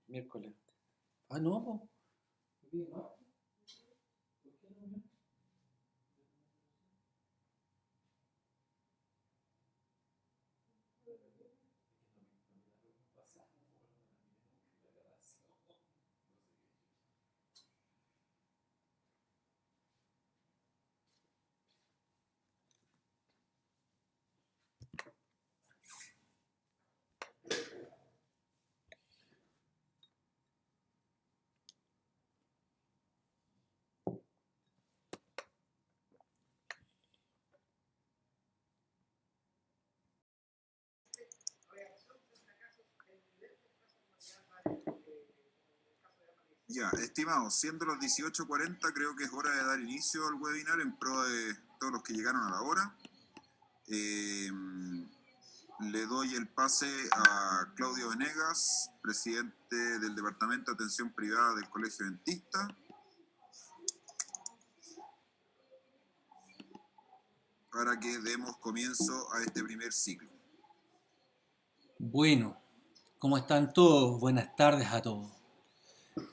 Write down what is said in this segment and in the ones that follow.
Miércoles. Ah, no, po. Ya, estimados, siendo las 18:40, creo que es hora de dar inicio al webinar en pro de todos los que llegaron a la hora. Le doy el pase a Claudio Venegas, presidente del Departamento de Atención Privada del Colegio Dentista. Para que demos comienzo a este primer ciclo. Bueno, ¿cómo están todos? Buenas tardes a todos.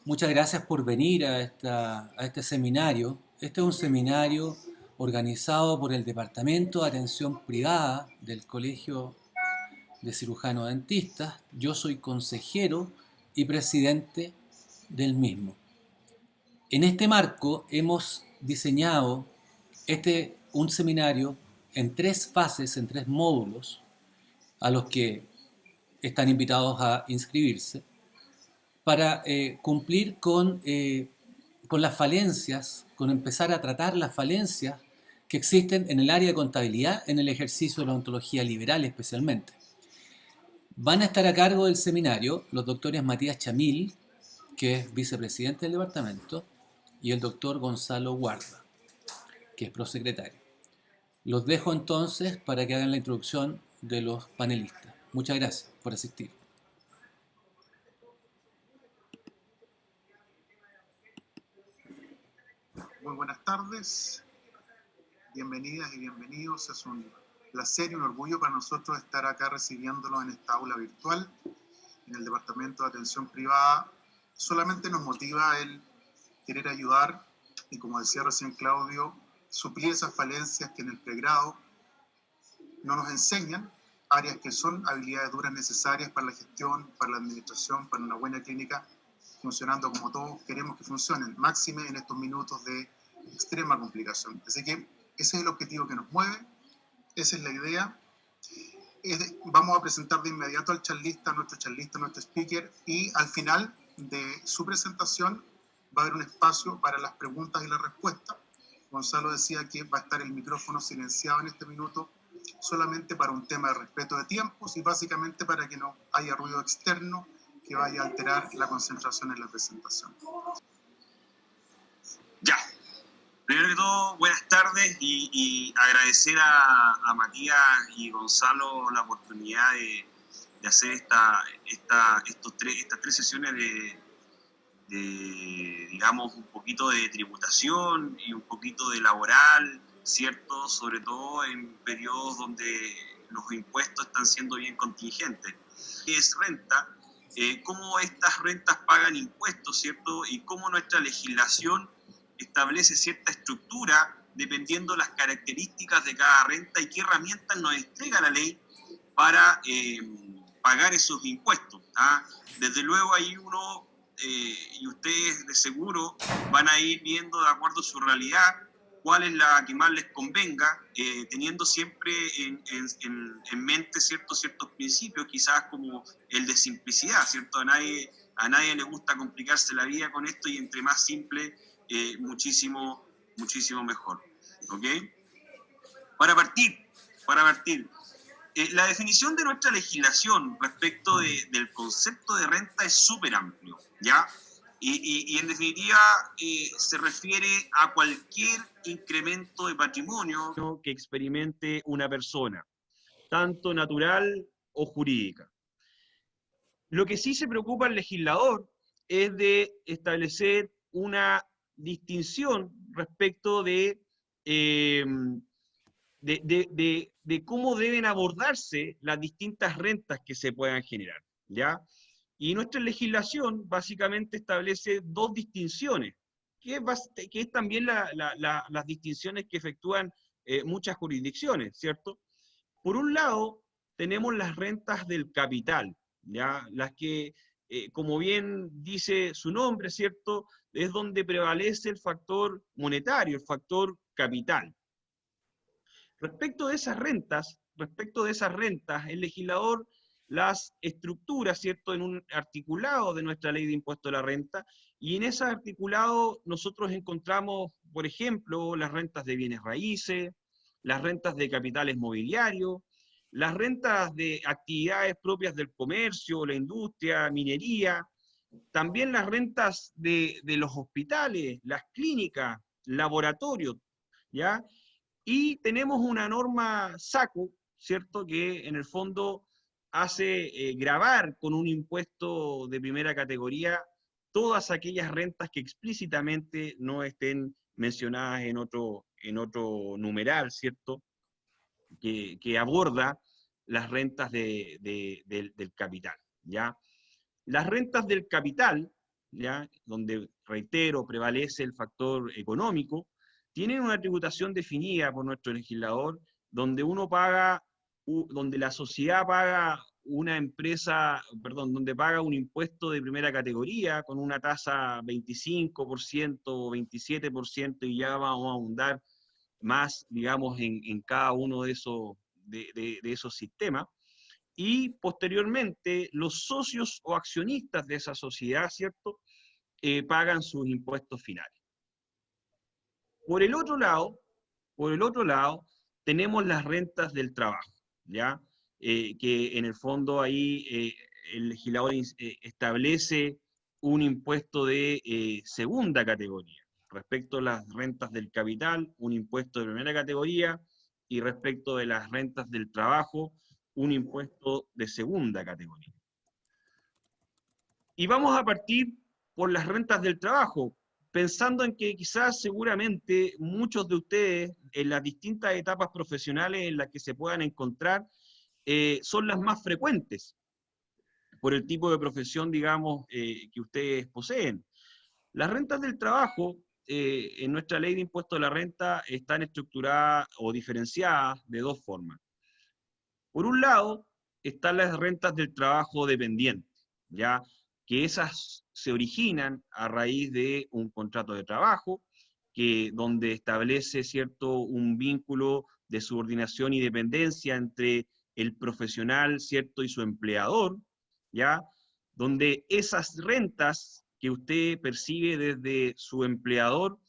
Muchas gracias por venir a este seminario. Este es un seminario organizado por el Departamento de Atención Privada del Colegio de Cirujanos Dentistas. Yo soy consejero y presidente del mismo. En este marco hemos diseñado un seminario en 3 fases, en 3 módulos, a los que están invitados a inscribirse, para cumplir con las falencias, con empezar a tratar las falencias que existen en el área de contabilidad, en el ejercicio de la ontología liberal especialmente. Van a estar a cargo del seminario los doctores Matías Chamil, que es vicepresidente del departamento, y el doctor Gonzalo Guarda, que es prosecretario. Los dejo entonces para que hagan la introducción de los panelistas. Muchas gracias por asistir. Muy buenas tardes, bienvenidas y bienvenidos. Es un placer y un orgullo para nosotros estar acá recibiéndolos en esta aula virtual, en el Departamento de Atención Privada. Solamente nos motiva el querer ayudar y, como decía recién Claudio, suplir esas falencias que en el pregrado no nos enseñan, áreas que son habilidades duras necesarias para la gestión, para la administración, para una buena clínica funcionando como todos queremos que funcionen, máxime en estos minutos de extrema complicación. Así que ese es el objetivo que nos mueve, esa es la idea. Vamos a presentar de inmediato al charlista, nuestro speaker, y al final de su presentación va a haber un espacio para las preguntas y las respuestas. Gonzalo decía que va a estar el micrófono silenciado en este minuto solamente para un tema de respeto de tiempos y básicamente para que no haya ruido externo que vaya a alterar la concentración en la presentación. Ya, primero que todo, buenas tardes y agradecer a Matías y Gonzalo la oportunidad de hacer estas 3 sesiones de, digamos, un poquito de tributación y un poquito de laboral, ¿cierto? Sobre todo en periodos donde los impuestos están siendo bien contingentes. Es renta. Cómo estas rentas pagan impuestos, ¿cierto? Y cómo nuestra legislación establece cierta estructura dependiendo las características de cada renta y qué herramientas nos entrega la ley para pagar esos impuestos. ¿Ah? Desde luego ahí uno, y ustedes de seguro van a ir viendo de acuerdo a su realidad cuál es la que más les convenga, teniendo siempre en mente ciertos principios, quizás como el de simplicidad, ¿cierto? A nadie le gusta complicarse la vida con esto y entre más simple, muchísimo mejor, ¿ok? Para partir, la definición de nuestra legislación respecto del concepto de renta es súper amplio, ¿ya? Y en definitiva se refiere a cualquier incremento de patrimonio que experimente una persona, tanto natural o jurídica. Lo que sí se preocupa el legislador es de establecer una distinción respecto eh, de cómo deben abordarse las distintas rentas que se puedan generar, ¿ya? Y nuestra legislación básicamente establece dos distinciones, que es también las distinciones que efectúan muchas jurisdicciones, ¿cierto? Por un lado, tenemos las rentas del capital, ¿ya? Las que, como bien dice su nombre, ¿cierto? Es donde prevalece el factor monetario, el factor capital. Respecto de esas rentas, el legislador las estructura, ¿cierto?, en un articulado de nuestra ley de impuesto a la renta, y en ese articulado nosotros encontramos, por ejemplo, las rentas de bienes raíces, las rentas de capitales mobiliarios, las rentas de actividades propias del comercio, la industria, minería, también las rentas de los hospitales, las clínicas, laboratorios, ¿ya? Y tenemos una norma SACO, ¿cierto?, que en el fondo hace gravar con un impuesto de primera categoría todas aquellas rentas que explícitamente no estén mencionadas en otro numeral, ¿cierto?, que aborda las rentas del capital, ¿ya? Las rentas del capital, ¿ya?, donde, reitero, prevalece el factor económico, tienen una tributación definida por nuestro legislador, donde donde la sociedad paga una empresa, perdón, donde paga un impuesto de primera categoría con una tasa 25% o 27%, y ya vamos a ahondar más, digamos, en cada uno de esos sistemas. Y posteriormente los socios o accionistas de esa sociedad, ¿cierto?, pagan sus impuestos finales. Por el otro lado, tenemos las rentas del trabajo, ¿ya? Que en el fondo ahí el legislador establece un impuesto de segunda categoría. Respecto a las rentas del capital, un impuesto de primera categoría, y respecto de las rentas del trabajo, un impuesto de segunda categoría. Y vamos a partir por las rentas del trabajo, pensando en que quizás seguramente muchos de ustedes en las distintas etapas profesionales en las que se puedan encontrar son las más frecuentes por el tipo de profesión, digamos, que ustedes poseen. Las rentas del trabajo en nuestra ley de impuesto a la renta están estructuradas o diferenciadas de dos formas. Por un lado, están las rentas del trabajo dependiente, ya que esas se originan a raíz de un contrato de trabajo, donde establece, ¿cierto?, un vínculo de subordinación y dependencia entre el profesional, ¿cierto?, y su empleador, ¿ya? Donde esas rentas que usted percibe desde su empleador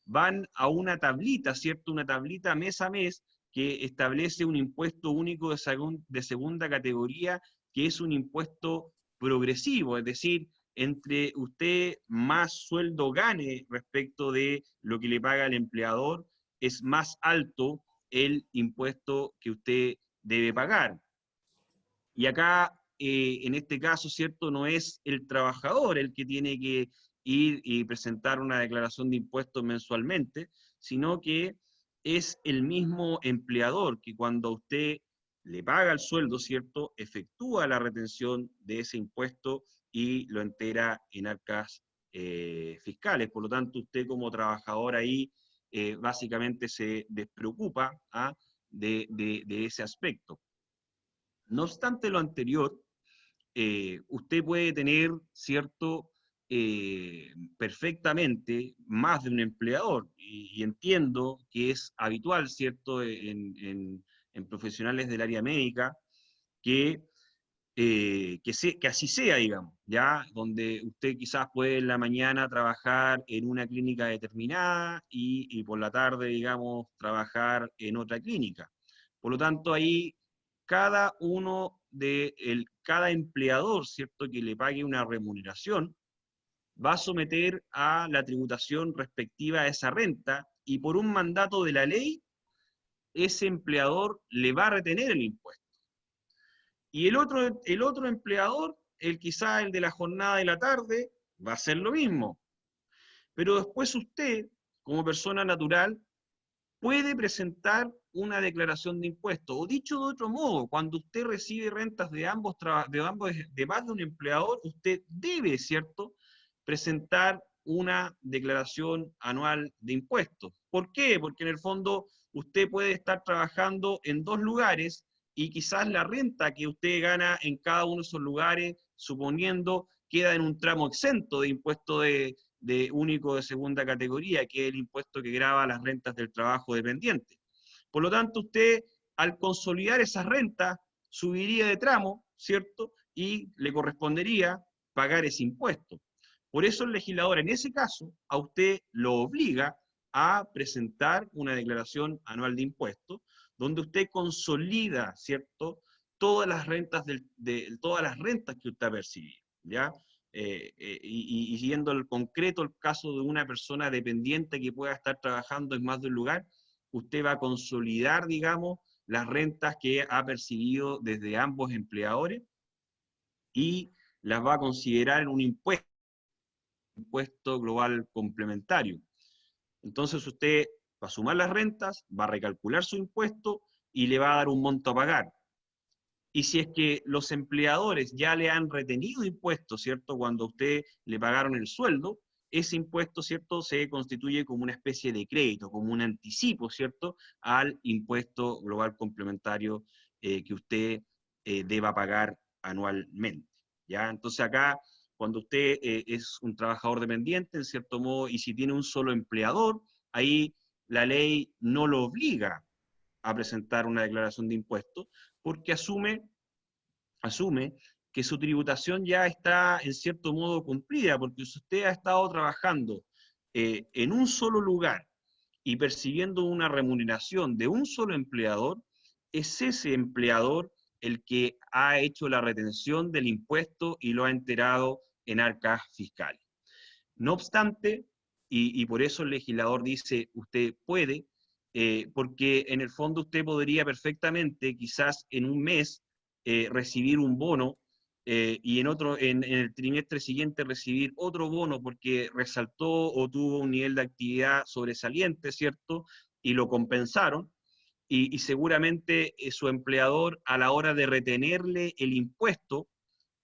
van a una tablita, ¿cierto?, una tablita mes a mes, que establece un impuesto único de segunda categoría, que es un impuesto progresivo, es decir, entre usted más sueldo gane respecto de lo que le paga el empleador, es más alto el impuesto que usted debe pagar. Y acá, en este caso, ¿cierto?, no es el trabajador el que tiene que ir y presentar una declaración de impuestos mensualmente, sino que es el mismo empleador que cuando a usted le paga el sueldo, ¿cierto?, efectúa la retención de ese impuesto y lo entera en arcas fiscales. Por lo tanto, usted como trabajador ahí básicamente se despreocupa de ese aspecto. No obstante lo anterior, usted puede tener, ¿cierto?, perfectamente más de un empleador, y entiendo que es habitual, ¿cierto?, en profesionales del área médica, que así sea, digamos, ¿ya? Donde usted quizás puede en la mañana trabajar en una clínica determinada y por la tarde, digamos, trabajar en otra clínica. Por lo tanto, ahí cada cada empleador, ¿cierto?, que le pague una remuneración, va a someter a la tributación respectiva a esa renta, y por un mandato de la ley, ese empleador le va a retener el impuesto. Y el otro empleador, quizá el de la jornada de la tarde, va a hacer lo mismo. Pero después usted, como persona natural, puede presentar una declaración de impuestos. O dicho de otro modo, cuando usted recibe rentas de más de un empleador, usted debe, ¿cierto?, presentar una declaración anual de impuestos. ¿Por qué? Porque en el fondo usted puede estar trabajando en dos lugares y quizás la renta que usted gana en cada uno de esos lugares, suponiendo, queda en un tramo exento de impuesto de único de segunda categoría, que es el impuesto que grava las rentas del trabajo dependiente. Por lo tanto, usted, al consolidar esas rentas, subiría de tramo, ¿cierto? Y le correspondería pagar ese impuesto. Por eso el legislador, en ese caso, a usted lo obliga a presentar una declaración anual de impuestos, donde usted consolida, ¿cierto?, todas las rentas, todas las rentas que usted ha percibido, ¿ya? Y siguiendo el concreto el caso de una persona dependiente que pueda estar trabajando en más de un lugar, usted va a consolidar, digamos, las rentas que ha percibido desde ambos empleadores y las va a considerar en un impuesto global complementario. Entonces usted va a sumar las rentas, va a recalcular su impuesto y le va a dar un monto a pagar. Y si es que los empleadores ya le han retenido impuestos, ¿cierto?, cuando a usted le pagaron el sueldo, ese impuesto, ¿cierto?, se constituye como una especie de crédito, como un anticipo, ¿cierto?, al impuesto global complementario que usted deba pagar anualmente, ¿ya? Entonces acá, cuando usted es un trabajador dependiente, en cierto modo, y si tiene un solo empleador, ahí la ley no lo obliga a presentar una declaración de impuestos, porque asume que su tributación ya está en cierto modo cumplida, porque si usted ha estado trabajando en un solo lugar y percibiendo una remuneración de un solo empleador, es ese empleador el que ha hecho la retención del impuesto y lo ha enterado en arcas fiscales. No obstante, y por eso el legislador dice, usted puede, porque en el fondo usted podría perfectamente, quizás en un mes, recibir un bono y en el trimestre siguiente recibir otro bono porque resaltó o tuvo un nivel de actividad sobresaliente, ¿cierto? Y lo compensaron. Y seguramente su empleador, a la hora de retenerle el impuesto,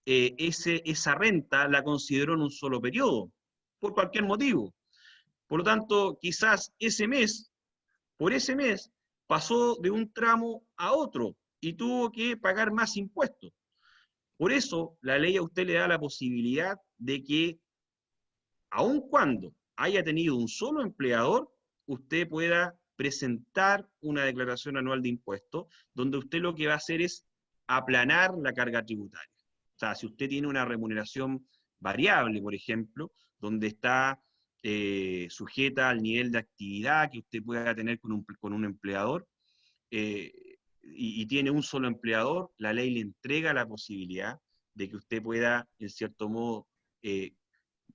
esa renta la consideró en un solo periodo, por cualquier motivo. Por lo tanto, quizás por ese mes, pasó de un tramo a otro y tuvo que pagar más impuestos. Por eso, la ley a usted le da la posibilidad de que, aun cuando haya tenido un solo empleador, usted pueda presentar una declaración anual de impuestos, donde usted lo que va a hacer es aplanar la carga tributaria. O sea, si usted tiene una remuneración variable, por ejemplo, donde está sujeta al nivel de actividad que usted pueda tener con un empleador, y tiene un solo empleador, la ley le entrega la posibilidad de que usted pueda, en cierto modo,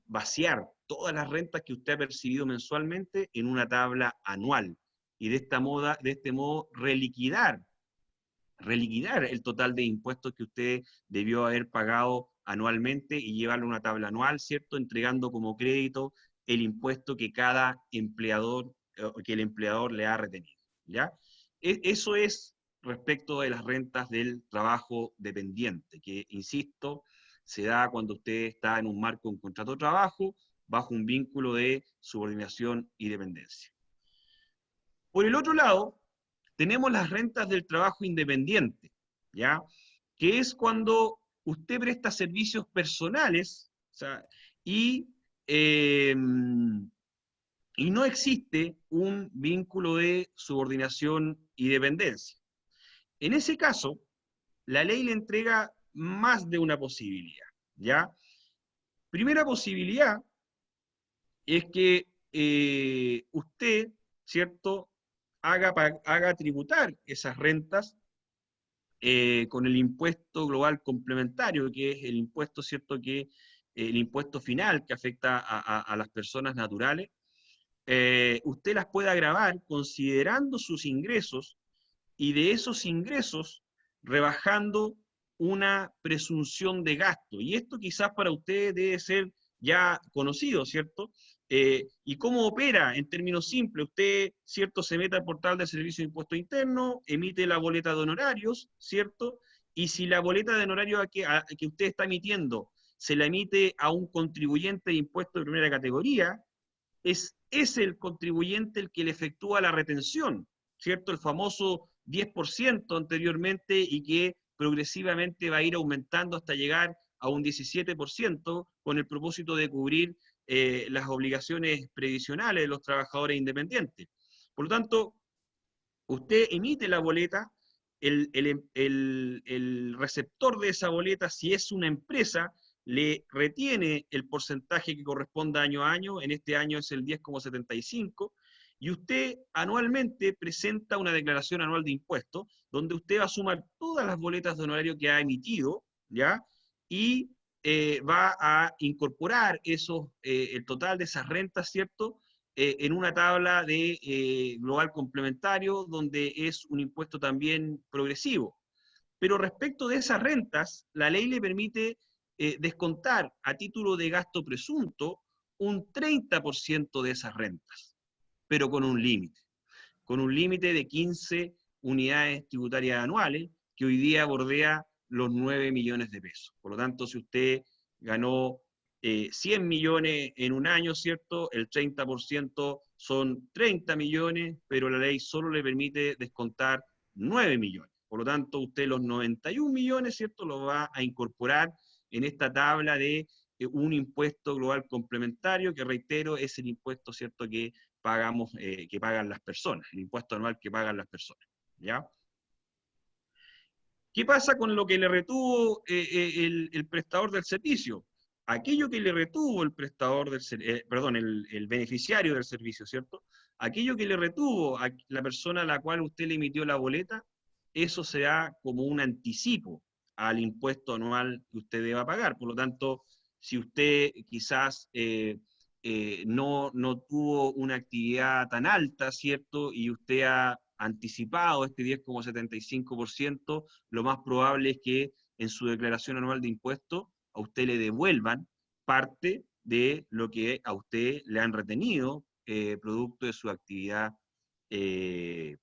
vaciar todas las rentas que usted ha percibido mensualmente en una tabla anual, y de este modo reliquidar el total de impuestos que usted debió haber pagado anualmente y llevarlo a una tabla anual, ¿cierto?, entregando como crédito el impuesto que cada empleador, que el empleador le ha retenido, ¿ya? Eso es respecto de las rentas del trabajo dependiente, que, insisto, se da cuando usted está en un marco de un contrato de trabajo bajo un vínculo de subordinación y dependencia. Por el otro lado, tenemos las rentas del trabajo independiente, ¿ya? Que es cuando usted presta servicios personales, o sea, eh, y no existe un vínculo de subordinación y dependencia. En ese caso, la ley le entrega más de una posibilidad, ¿ya? Primera posibilidad es que usted, ¿cierto?, haga tributar esas rentas con el impuesto global complementario, que es el impuesto, ¿cierto?, que el impuesto final que afecta a las personas naturales, usted las pueda gravar considerando sus ingresos y de esos ingresos rebajando una presunción de gasto. Y esto quizás para usted debe ser ya conocido, ¿cierto? ¿Y cómo opera en términos simples? Usted, ¿cierto? Se mete al portal del Servicio de Impuesto Interno, emite la boleta de honorarios, ¿cierto? Y si la boleta de honorarios que usted está emitiendo se la emite a un contribuyente de impuesto de primera categoría, es el contribuyente el que le efectúa la retención, ¿cierto? El famoso 10% anteriormente y que progresivamente va a ir aumentando hasta llegar a un 17% con el propósito de cubrir las obligaciones previsionales de los trabajadores independientes. Por lo tanto, usted emite la boleta, el receptor de esa boleta, si es una empresa, le retiene el porcentaje que corresponda año a año, en este año es el 10,75%, y usted anualmente presenta una declaración anual de impuestos, donde usted va a sumar todas las boletas de honorario que ha emitido, ¿ya? Y va a incorporar el total de esas rentas, ¿cierto?, en una tabla de global complementario, donde es un impuesto también progresivo. Pero respecto de esas rentas, la ley le permite descontar a título de gasto presunto un 30% de esas rentas, pero con un límite de 15 unidades tributarias anuales, que hoy día bordea los 9 millones de pesos. Por lo tanto, si usted ganó 100 millones en un año, ¿cierto? El 30% son 30 millones, pero la ley solo le permite descontar 9 millones. Por lo tanto, usted los 91 millones, ¿cierto?, los va a incorporar en esta tabla de un impuesto global complementario, que reitero, es el impuesto, ¿cierto?, que pagamos, que pagan las personas, el impuesto anual que pagan las personas, ¿ya? ¿Qué pasa con lo que le retuvo el prestador del servicio? Aquello que le retuvo el prestador el beneficiario del servicio, ¿cierto? Aquello que le retuvo a la persona a la cual usted le emitió la boleta, eso se da como un anticipo al impuesto anual que usted deba pagar. Por lo tanto, si usted quizás no tuvo una actividad tan alta, ¿cierto?, y usted ha anticipado este 10,75%, lo más probable es que en su declaración anual de impuestos a usted le devuelvan parte de lo que a usted le han retenido producto de su actividad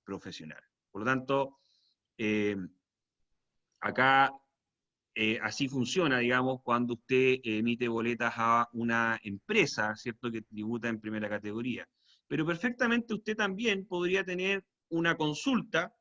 profesional. Por lo tanto, acá así funciona, digamos, cuando usted emite boletas a una empresa, ¿cierto?, que tributa en primera categoría. Pero perfectamente usted también podría tener una consulta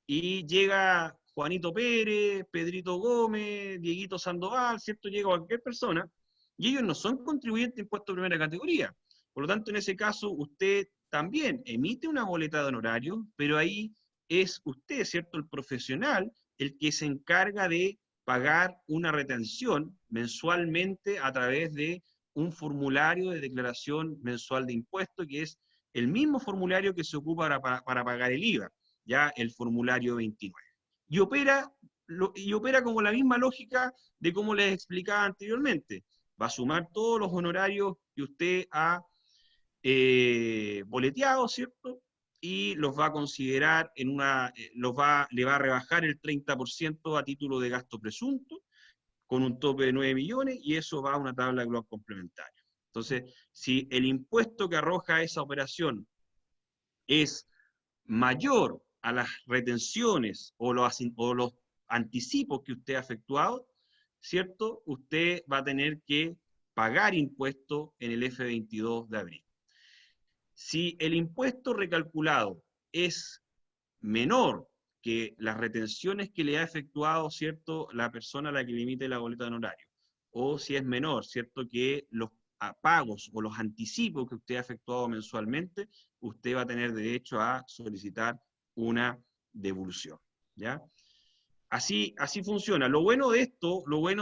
y llega Juanito Pérez, Pedrito Gómez, Dieguito Sandoval, ¿cierto?, llega cualquier persona, y ellos no son contribuyentes de impuesto de primera categoría. Por lo tanto, en ese caso, usted también emite una boleta de honorario, pero ahí es usted, ¿cierto?, el profesional, el que se encarga de pagar una retención mensualmente a través de un formulario de declaración mensual de impuesto, que es el mismo formulario que se ocupa para pagar el IVA, ya el formulario 29. Y opera como la misma lógica de como les explicaba anteriormente. Va a sumar todos los honorarios que usted ha boleteado, ¿cierto?, y los va a considerar le va a rebajar el 30% a título de gasto presunto, con un tope de 9 millones, y eso va a una tabla global complementaria. Entonces, si el impuesto que arroja esa operación es mayor a las retenciones o los anticipos que usted ha efectuado, ¿cierto?, usted va a tener que pagar impuesto en el F22 de abril. Si el impuesto recalculado es menor que las retenciones que le ha efectuado, ¿cierto?, la persona a la que le emite la boleta de honorario, o si es menor, ¿cierto?, que los pagos o los anticipos que usted ha efectuado mensualmente, usted va a tener derecho a solicitar una devolución, ¿ya? Así funciona. Lo bueno de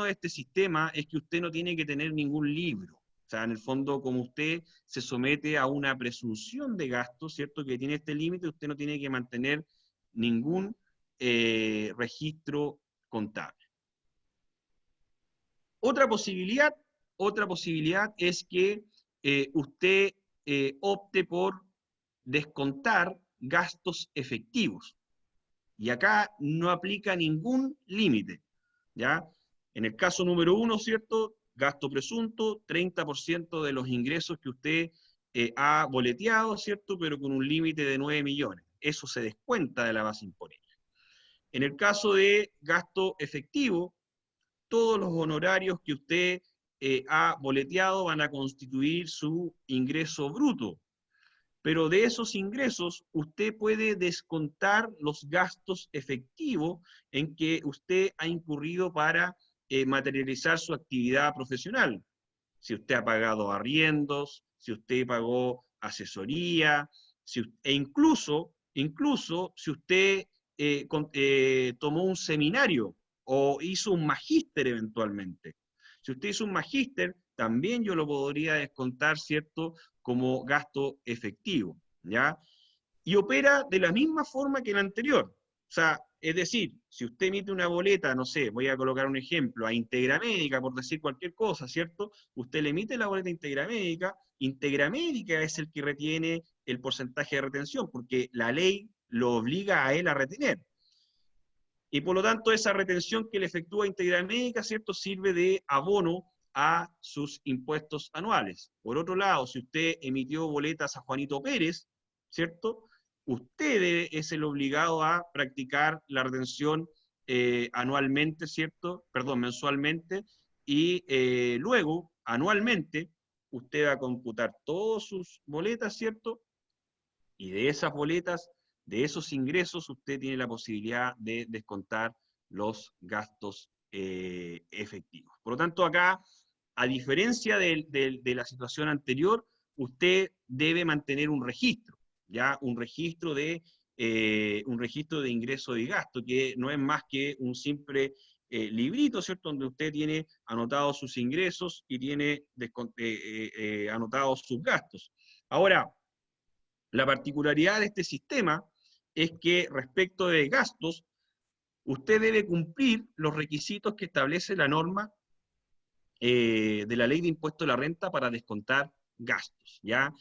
este sistema es que usted no tiene que tener ningún libro. O sea, en el fondo, como usted se somete a una presunción de gasto, ¿cierto?, que tiene este límite, usted no tiene que mantener ningún registro contable. Otra posibilidad otra posibilidad es que usted opte por descontar gastos efectivos. Y acá no aplica ningún límite, ¿ya? En el caso número 1, ¿cierto? Gasto presunto, 30% de los ingresos que usted ha boleteado, ¿cierto? Pero con un límite de 9 millones. Eso se descuenta de la base imponible. En el caso de gasto efectivo, todos los honorarios que usted ha boleteado van a constituir su ingreso bruto. Pero de esos ingresos usted puede descontar los gastos efectivos en que usted ha incurrido para materializar su actividad profesional. Si usted ha pagado arriendos, si usted pagó asesoría, e incluso si usted tomó un seminario o hizo un magíster eventualmente. Si usted hizo un magíster, también yo lo podría descontar, ¿cierto?, como gasto efectivo, ¿ya? Y opera de la misma forma que el anterior. O sea, es decir, si usted emite una boleta, no sé, voy a colocar un ejemplo, a Integramédica, por decir cualquier cosa, ¿cierto? Usted le emite la boleta a Integramédica es el que retiene el porcentaje de retención, porque la ley lo obliga a él a retener. Y por lo tanto, esa retención que le efectúa Integramédica, ¿cierto?, sirve de abono a sus impuestos anuales. Por otro lado, si usted emitió boletas a Juanito Pérez, ¿cierto?, usted es el obligado a practicar la retención anualmente, ¿cierto?, perdón, mensualmente, y luego, anualmente, usted va a computar todas sus boletas, ¿cierto?, y de esas boletas, de esos ingresos, usted tiene la posibilidad de descontar los gastos efectivos. Por lo tanto, acá, a diferencia de la situación anterior, usted debe mantener un registro, ¿ya? Un registro de ingreso y gasto, que no es más que un simple librito, ¿cierto?, donde usted tiene anotados sus ingresos y tiene anotados sus gastos. Ahora, la particularidad de este sistema es que respecto de gastos, usted debe cumplir los requisitos que establece la norma de la Ley de Impuesto a la Renta para descontar gastos, ¿ya?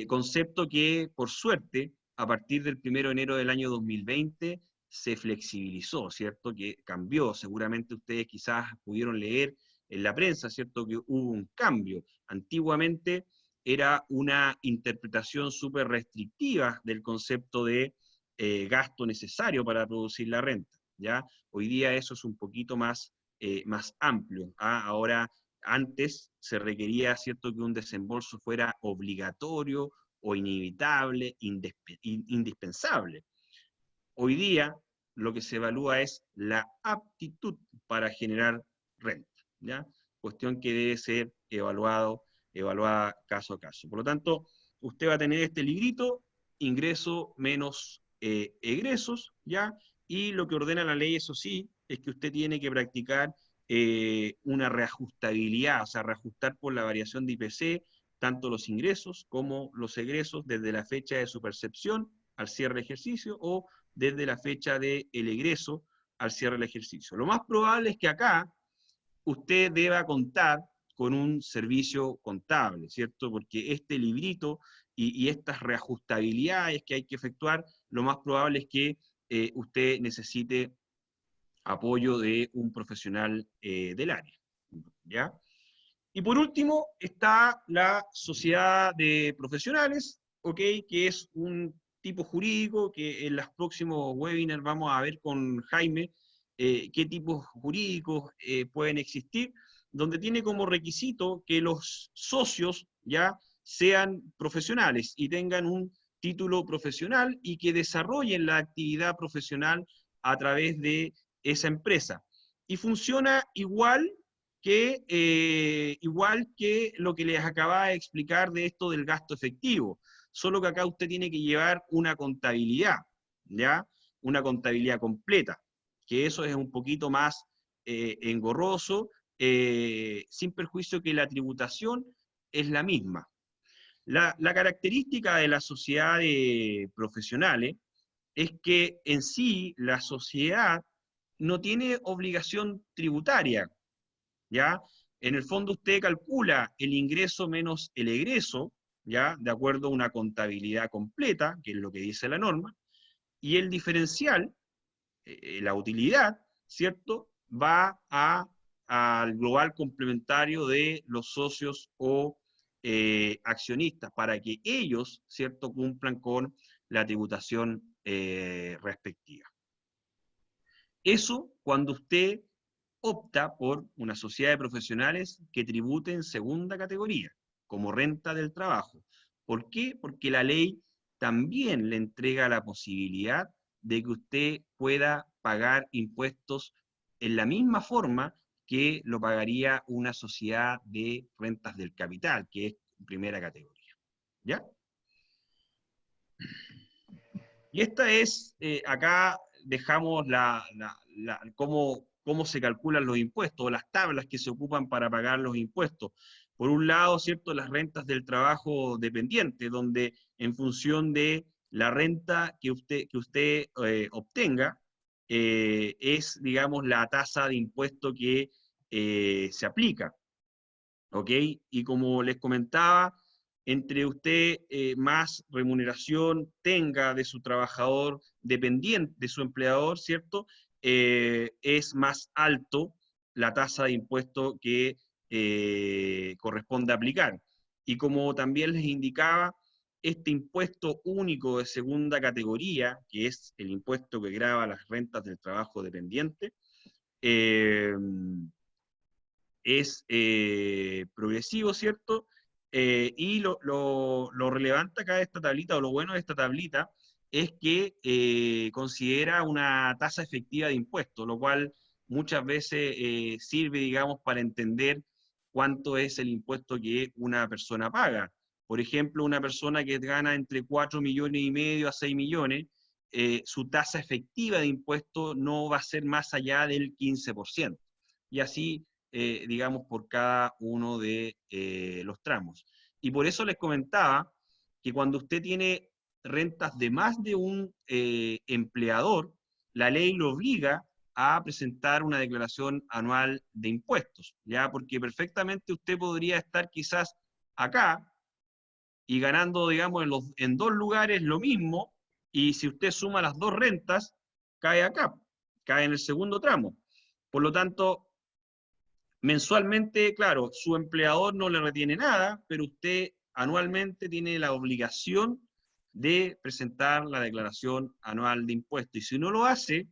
Concepto que, por suerte, a partir del 1 de enero del año 2020, se flexibilizó, ¿cierto? Que cambió. Seguramente ustedes quizás pudieron leer en la prensa, ¿cierto?, que hubo un cambio. Antiguamente era una interpretación súper restrictiva del concepto de gasto necesario para producir la renta, ¿ya? Hoy día eso es un poquito más amplio, ¿ah? Ahora, antes se requería, ¿cierto?, que un desembolso fuera obligatorio o inevitable, indispensable. Hoy día lo que se evalúa es la aptitud para generar renta, ¿ya? Cuestión que debe ser evaluada caso a caso. Por lo tanto, usted va a tener este librito, ingreso menos egresos, ¿ya? Y lo que ordena la ley, eso sí, es que usted tiene que practicar una reajustabilidad, o sea, reajustar por la variación de IPC, tanto los ingresos como los egresos desde la fecha de su percepción al cierre del ejercicio o desde la fecha del egreso al cierre del ejercicio. Lo más probable es que acá usted deba contar con un servicio contable, ¿cierto? Porque este librito y estas reajustabilidades que hay que efectuar, lo más probable es que usted necesite apoyo de un profesional del área, ¿ya? Y por último está la sociedad de profesionales, ¿ok?, que es un tipo jurídico que en los próximos webinars vamos a ver con Jaime qué tipos jurídicos pueden existir, donde tiene como requisito que los socios ya sean profesionales y tengan un título profesional y que desarrollen la actividad profesional a través de esa empresa. Y funciona igual que lo que les acababa de explicar de esto del gasto efectivo, solo que acá usted tiene que llevar una contabilidad, ¿ya? Una contabilidad completa, que eso es un poquito más engorroso, sin perjuicio que la tributación es la misma. La característica de la sociedad de profesionales es que en sí la sociedad no tiene obligación tributaria, ¿ya? En el fondo usted calcula el ingreso menos el egreso, ¿ya? De acuerdo a una contabilidad completa, que es lo que dice la norma, y el diferencial, la utilidad, ¿cierto? Va al global complementario de los socios o accionistas, para que ellos, ¿cierto?, cumplan con la tributación respectiva. Eso cuando usted opta por una sociedad de profesionales que tribute en segunda categoría, como renta del trabajo. ¿Por qué? Porque la ley también le entrega la posibilidad de que usted pueda pagar impuestos en la misma forma que lo pagaría una sociedad de rentas del capital, que es primera categoría. ¿Ya? Y esta es, acá dejamos cómo se calculan los impuestos, o las tablas que se ocupan para pagar los impuestos. Por un lado, ¿cierto?, las rentas del trabajo dependiente, donde en función de la renta que usted obtenga, es, digamos, la tasa de impuesto que se aplica. ¿Ok? Y como les comentaba, entre usted más remuneración tenga de su trabajador dependiente, de su empleador, ¿cierto? Es más alto la tasa de impuesto que corresponde aplicar. Y como también les indicaba, este impuesto único de segunda categoría, que es el impuesto que grava las rentas del trabajo dependiente, es progresivo, ¿cierto? Y lo relevante acá de esta tablita, o lo bueno de esta tablita, es que considera una tasa efectiva de impuestos, lo cual muchas veces sirve, digamos, para entender cuánto es el impuesto que una persona paga. Por ejemplo, una persona que gana entre 4,5 millones a 6 millones, su tasa efectiva de impuesto no va a ser más allá del 15%. Y así digamos, por cada uno de los tramos. Y por eso les comentaba que cuando usted tiene rentas de más de un empleador, la ley lo obliga a presentar una declaración anual de impuestos, ¿ya? Porque perfectamente usted podría estar quizás acá y ganando, digamos, en dos lugares lo mismo, y si usted suma las dos rentas, cae acá, cae en el segundo tramo. Por lo tanto, mensualmente, claro, su empleador no le retiene nada, pero usted anualmente tiene la obligación de presentar la declaración anual de impuestos. Y si no lo hace,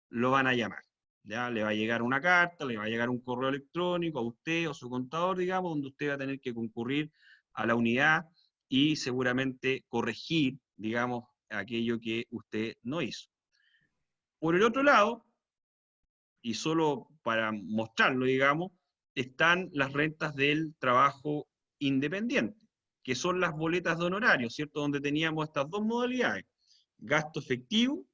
lo van a llamar. Ya le va a llegar una carta, le va a llegar un correo electrónico a usted o su contador, digamos, donde usted va a tener que concurrir a la unidad y seguramente corregir, digamos, aquello que usted no hizo. Por el otro lado, y solo para mostrarlo, digamos, están las rentas del trabajo independiente, que son las boletas de honorario, ¿cierto? Donde teníamos estas dos modalidades: gasto efectivo,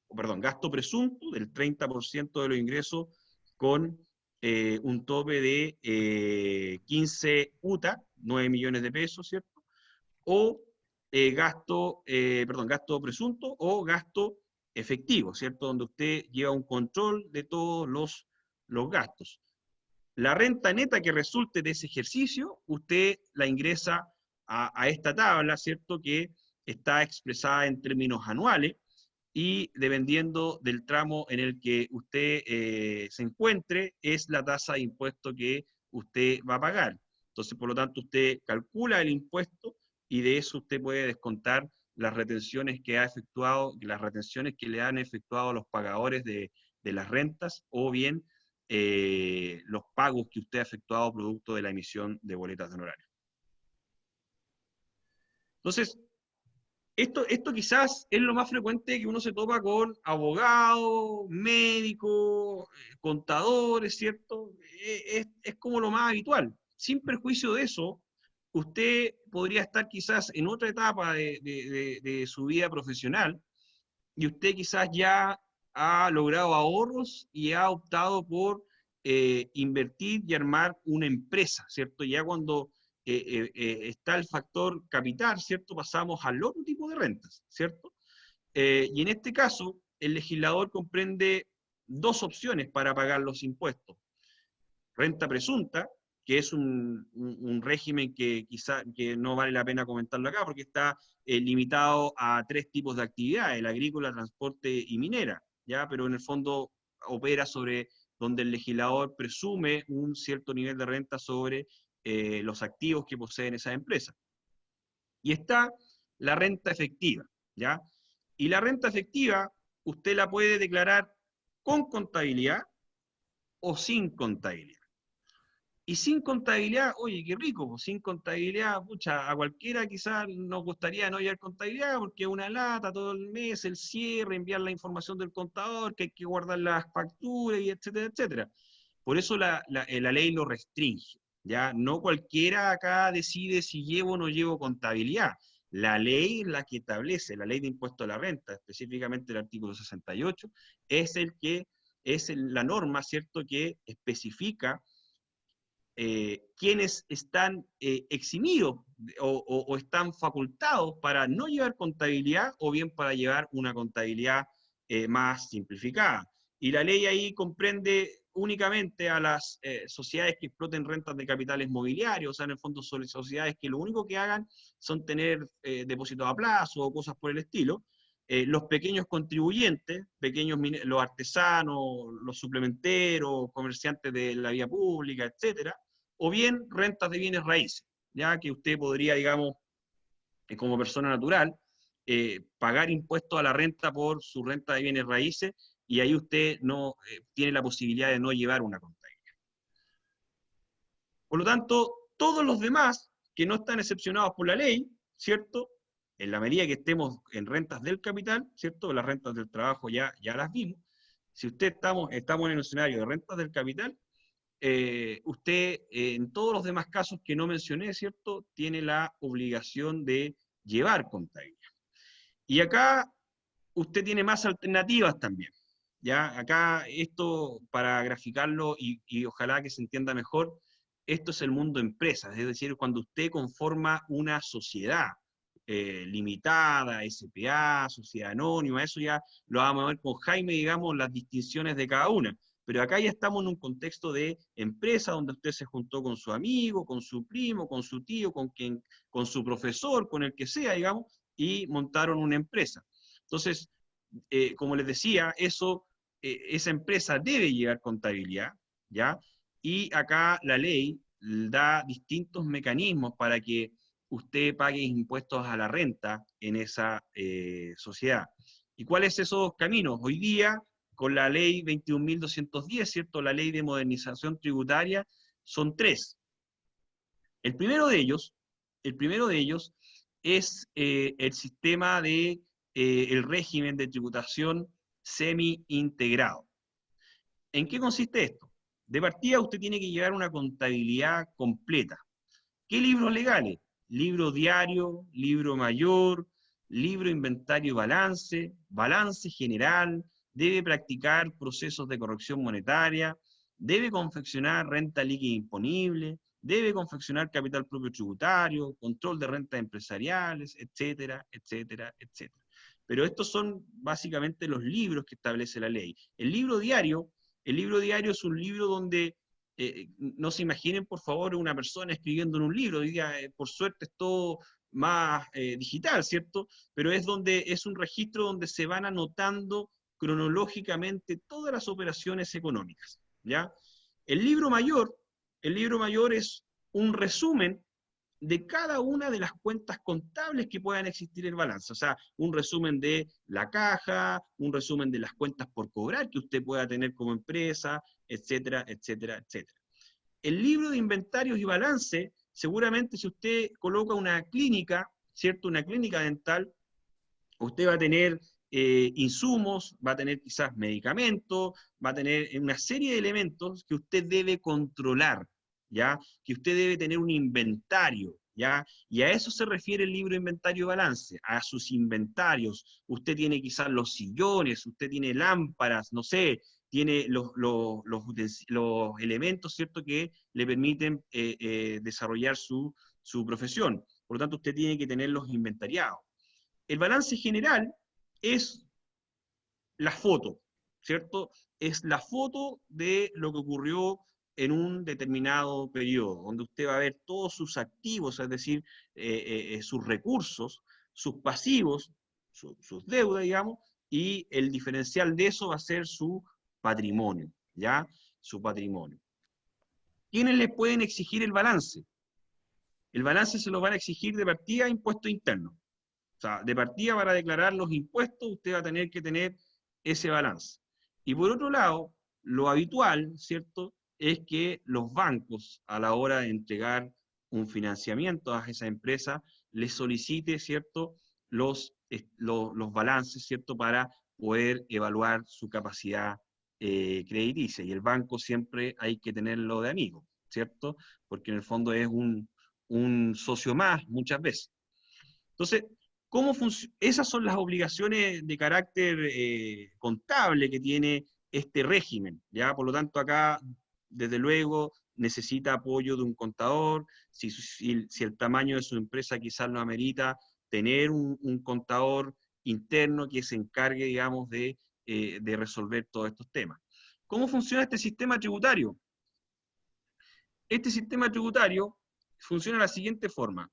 gasto presunto del 30% de los ingresos con un tope de 15 UTA, 9 millones de pesos, ¿cierto? O gasto presunto o gasto efectivo, ¿cierto? Donde usted lleva un control de todos los gastos. La renta neta que resulte de ese ejercicio, usted la ingresa a esta tabla, ¿cierto? Que está expresada en términos anuales, y dependiendo del tramo en el que usted se encuentre, es la tasa de impuesto que usted va a pagar. Entonces, por lo tanto, usted calcula el impuesto y de eso usted puede descontar las retenciones que ha efectuado, las retenciones que le han efectuado los pagadores de las rentas, o bien los pagos que usted ha efectuado producto de la emisión de boletas de honorario. Entonces, esto quizás es lo más frecuente que uno se topa con abogados, médicos, contadores, ¿cierto? Es como lo más habitual. Sin perjuicio de eso, usted podría estar quizás en otra etapa de su vida profesional, y usted quizás ya ha logrado ahorros y ha optado por invertir y armar una empresa, ¿cierto? Ya cuando está el factor capital, ¿cierto? Pasamos al otro tipo de rentas, ¿cierto? Y en este caso, el legislador comprende dos opciones para pagar los impuestos: renta presunta, que es un régimen que quizá que no vale la pena comentarlo acá, porque está limitado a 3 tipos de actividades: la agrícola, transporte y minera, ¿ya? Pero en el fondo opera sobre donde el legislador presume un cierto nivel de renta sobre los activos que poseen esas empresas. Y está la renta efectiva, ¿ya? Y la renta efectiva usted la puede declarar con contabilidad o sin contabilidad. Y sin contabilidad, oye, qué rico, pues sin contabilidad, pucha, a cualquiera quizás nos gustaría no llevar contabilidad porque es una lata todo el mes, el cierre, enviar la información del contador, que hay que guardar las facturas, y etcétera, etcétera. Por eso la ley lo restringe, ¿ya? No cualquiera acá decide si llevo o no llevo contabilidad. La ley es la que establece, la ley de impuesto a la renta, específicamente el artículo 68, es el que es la norma, ¿cierto?, que especifica quienes están eximidos o están facultados para no llevar contabilidad o bien para llevar una contabilidad más simplificada. Y la ley ahí comprende únicamente a las sociedades que exploten rentas de capitales mobiliarios, o sea, en el fondo son sociedades que lo único que hagan son tener depósitos a plazo o cosas por el estilo. Los pequeños contribuyentes, los artesanos, los suplementeros, comerciantes de la vía pública, etcétera, o bien rentas de bienes raíces, ya que usted podría, digamos, como persona natural, pagar impuestos a la renta por su renta de bienes raíces, y ahí usted no tiene la posibilidad de no llevar una contabilidad. Por lo tanto, todos los demás que no están excepcionados por la ley, ¿cierto?, en la medida que estemos en rentas del capital, ¿cierto?, las rentas del trabajo ya las vimos. Si usted estamos en el escenario de rentas del capital, usted en todos los demás casos que no mencioné, ¿cierto?, tiene la obligación de llevar contabilidad. Y acá usted tiene más alternativas también, ¿ya? Acá esto, para graficarlo y ojalá que se entienda mejor, esto es el mundo empresa, es decir, cuando usted conforma una sociedad limitada, SPA, sociedad anónima, eso ya lo vamos a ver con Jaime, digamos, las distinciones de cada una. Pero acá ya estamos en un contexto de empresa donde usted se juntó con su amigo, con su primo, con su tío, con su profesor, con el que sea, digamos, y montaron una empresa. Entonces, como les decía, esa empresa debe llevar contabilidad, ¿ya? Y acá la ley da distintos mecanismos para que usted pague impuestos a la renta en esa sociedad. ¿Y cuáles son esos caminos? Hoy día, con la ley 21.210, ¿cierto?, la ley de modernización tributaria, son 3. El primero de ellos es el sistema de el régimen de tributación semi-integrado. ¿En qué consiste esto? De partida usted tiene que llevar una contabilidad completa. ¿Qué libros legales? Libro diario, libro mayor, libro inventario y balance, balance general, debe practicar procesos de corrección monetaria, debe confeccionar renta líquida imponible, debe confeccionar capital propio tributario, control de rentas empresariales, etcétera, etcétera, etcétera. Pero estos son básicamente los libros que establece la ley. El libro diario es un libro donde no se imaginen, por favor, una persona escribiendo en un libro. Hoy día, por suerte, es todo más digital, ¿cierto? Pero es un registro donde se van anotando cronológicamente todas las operaciones económicas, ¿ya? El libro mayor es un resumen de cada una de las cuentas contables que puedan existir en el balance. O sea, un resumen de la caja, un resumen de las cuentas por cobrar que usted pueda tener como empresa, etcétera, etcétera, etcétera. El libro de inventarios y balance, seguramente si usted coloca una clínica, ¿cierto?, una clínica dental, usted va a tener insumos, va a tener quizás medicamentos, va a tener una serie de elementos que usted debe controlar, ¿ya? Que usted debe tener un inventario, ¿ya? Y a eso se refiere el libro de inventario y balance, a sus inventarios. Usted tiene quizás los sillones, usted tiene lámparas, no sé, tiene los elementos, ¿cierto?, que le permiten desarrollar su profesión. Por lo tanto, usted tiene que tenerlos inventariados. El balance general es la foto, ¿cierto? Es la foto de lo que ocurrió en un determinado periodo, donde usted va a ver todos sus activos, es decir, sus recursos, sus pasivos, sus deudas, digamos, y el diferencial de eso va a ser su patrimonio, ¿ya? Su patrimonio. ¿Quiénes le pueden exigir el balance? El balance se lo van a exigir de partida impuestos internos. O sea, de partida para declarar los impuestos, usted va a tener que tener ese balance. Y por otro lado, lo habitual, ¿cierto?, es que los bancos, a la hora de entregar un financiamiento a esa empresa, les solicite, ¿cierto?, los balances, ¿cierto?, para poder evaluar su capacidad crediticia. Y el banco siempre hay que tenerlo de amigo, ¿cierto? Porque en el fondo es un socio más muchas veces. Entonces, esas son las obligaciones de carácter contable que tiene este régimen, ¿ya? Por lo tanto, acá, desde luego, necesita apoyo de un contador, si el tamaño de su empresa quizás lo amerita, tener un contador interno que se encargue, digamos, de resolver todos estos temas. ¿Cómo funciona este sistema tributario? Este sistema tributario funciona de la siguiente forma.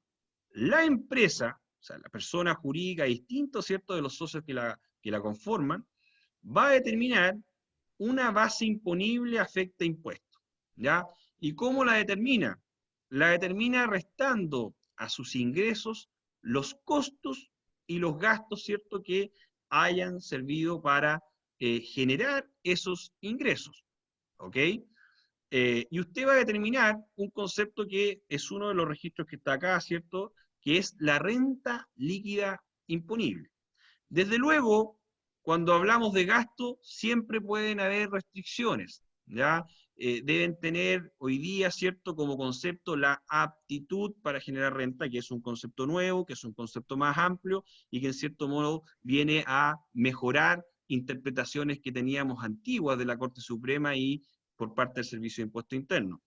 La empresa, o sea, la persona jurídica, distinto, ¿cierto?, de los socios que la conforman, va a determinar una base imponible afecta impuestos, ¿ya? ¿Y cómo la determina? La determina restando a sus ingresos los costos y los gastos, ¿cierto?, que hayan servido para generar esos ingresos, ¿ok? Y usted va a determinar un concepto que es uno de los registros que está acá, ¿cierto?, que es la renta líquida imponible. Desde luego, cuando hablamos de gasto, siempre pueden haber restricciones, ¿ya? Deben tener hoy día, ¿cierto?, como concepto la aptitud para generar renta, que es un concepto nuevo, que es un concepto más amplio y que en cierto modo viene a mejorar interpretaciones que teníamos antiguas de la Corte Suprema y por parte del Servicio de Impuesto Interno.